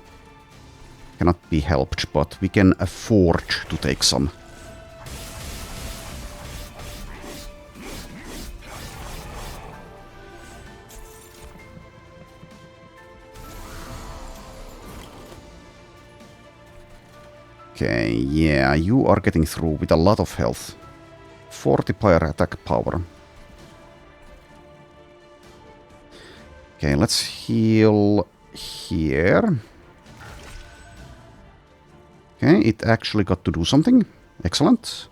Cannot be helped, but we can afford to take some. Okay, yeah, you are getting through with a lot of health. 40 pyre attack power. Okay, let's heal here. Okay, it actually got to do something. Excellent.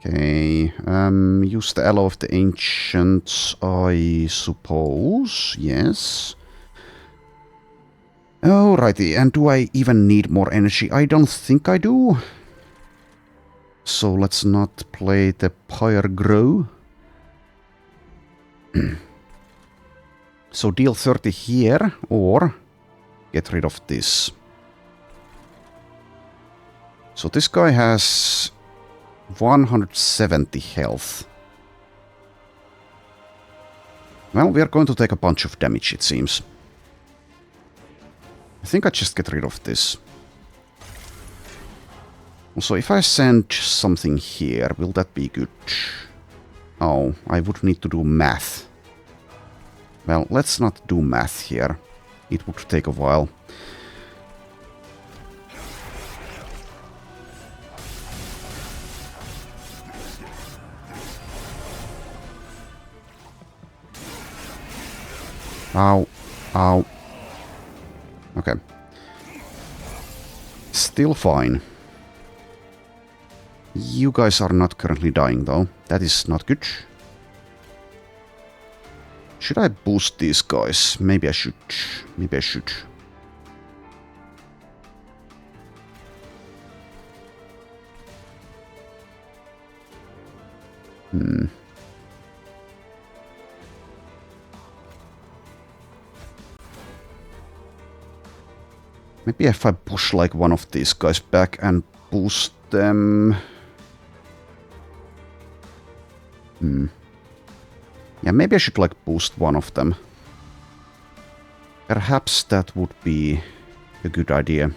Okay, use the Aloe of the Ancients, I suppose. Yes. Alrighty, and do I even need more energy? I don't think I do. So let's not play the Pyre Grow. So deal 30 here, or get rid of this. So this guy has 170 health. Well, we are going to take a bunch of damage, it seems. I think I just get rid of this. So if I send something here, will that be good? Oh, I would need to do math. Well, let's not do math here. It would take a while. Ow. Ow. Okay. Still fine. You guys are not currently dying, though. That is not good. Should I boost these guys? Maybe I should. Maybe I should. Maybe if I push like one of these guys back and boost them. Yeah, maybe I should like boost one of them. Perhaps that would be a good idea.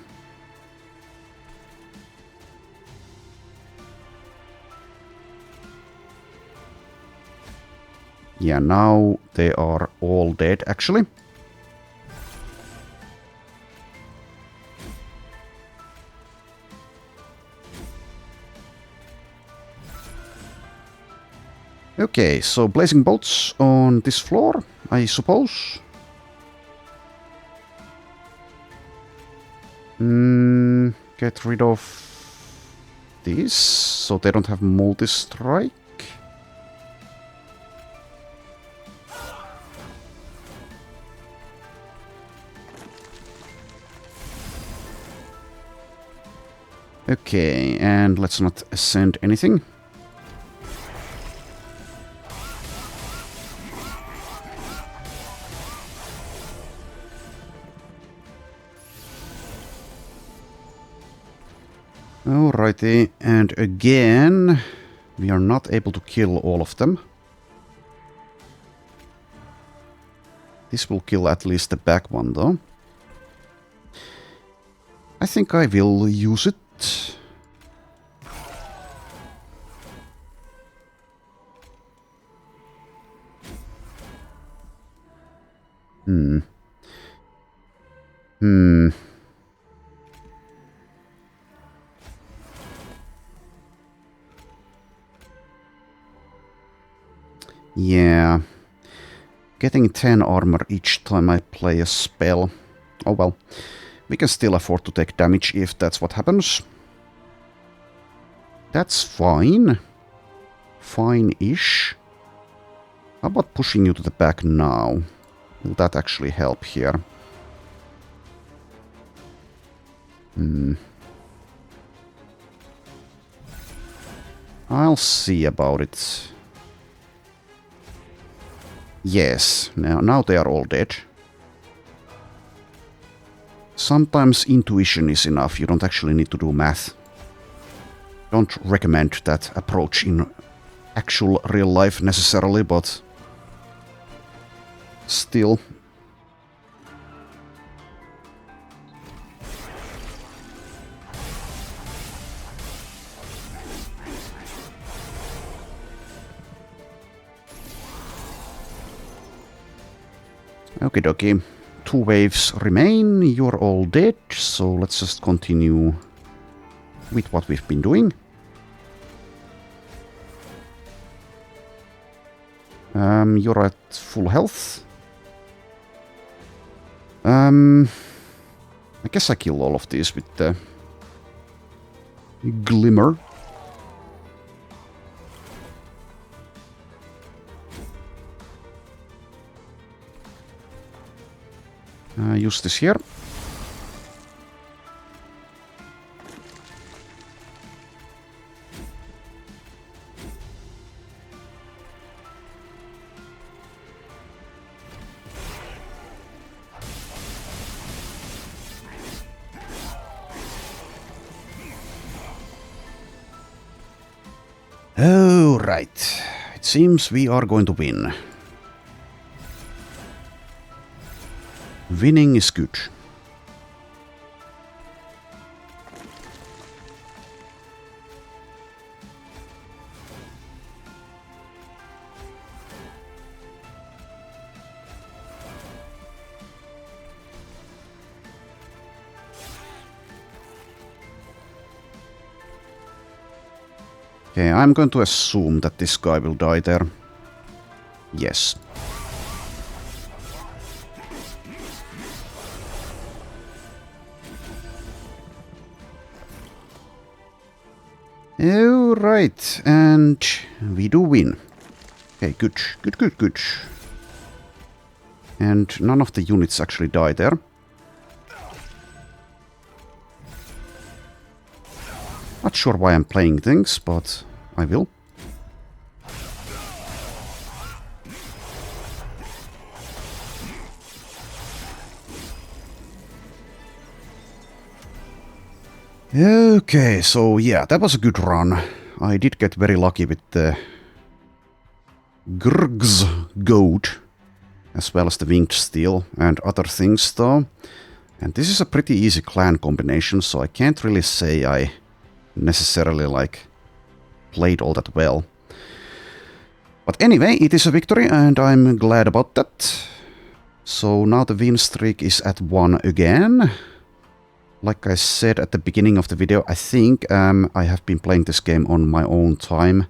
Yeah, now they are all dead actually. Okay, so blazing bolts on this floor, I suppose. Get rid of these, so they don't have multi-strike. Okay, and let's not send anything. Alrighty, and again, we are not able to kill all of them. This will kill at least the back one, though. I think I will use it. Yeah. Getting 10 armor each time I play a spell. Oh well. We can still afford to take damage if that's what happens. That's fine. Fine-ish. How about pushing you to the back now? Will that actually help here? I'll see about it. Yes, now they are all dead. Sometimes intuition is enough, you don't actually need to do math. Don't recommend that approach in actual real life necessarily, but still. Okie dokie. 2 waves remain, you're all dead, so let's just continue with what we've been doing. You're at full health. I guess I kill all of these with the... Glimmer. Use this here. Oh, right. It seems we are going to win. Winning is good. Okay, I'm going to assume that this guy will die there. Yes. Alright, and we do win. Okay, good, good, good, good. And none of the units actually die there. Not sure why I'm playing things, but I will. Okay, so yeah, that was a good run. I did get very lucky with the Grg's Goat, as well as the Winged Steel and other things though. And this is a pretty easy clan combination, so I can't really say I necessarily played all that well. But anyway, it is a victory and I'm glad about that. So now the win streak is at 1 again. Like I said at the beginning of the video, I think I have been playing this game on my own time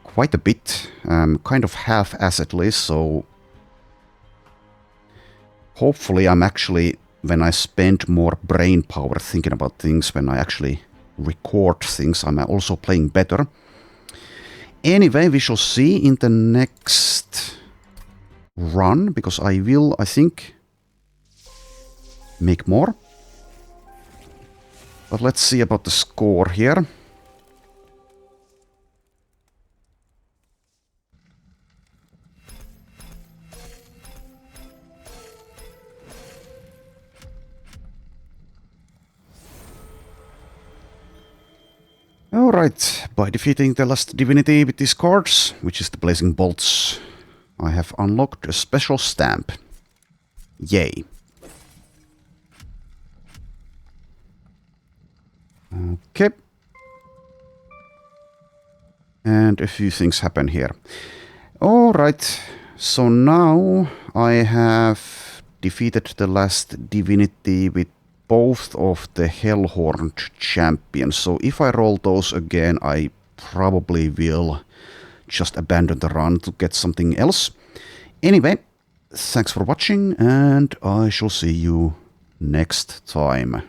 quite a bit, kind of half-assedly, so hopefully I'm actually, when I spend more brain power thinking about things, when I actually record things, I'm also playing better. Anyway, we shall see in the next run, because I will, I think, make more. But let's see about the score here. Alright, by defeating the last divinity with these cards, which is the Blazing Bolts, I have unlocked a special stamp. Yay. Okay. And a few things happen here. Alright, so now I have defeated the last divinity with both of the Hellhorned champions. So if I roll those again, I probably will just abandon the run to get something else. Anyway, thanks for watching, and I shall see you next time.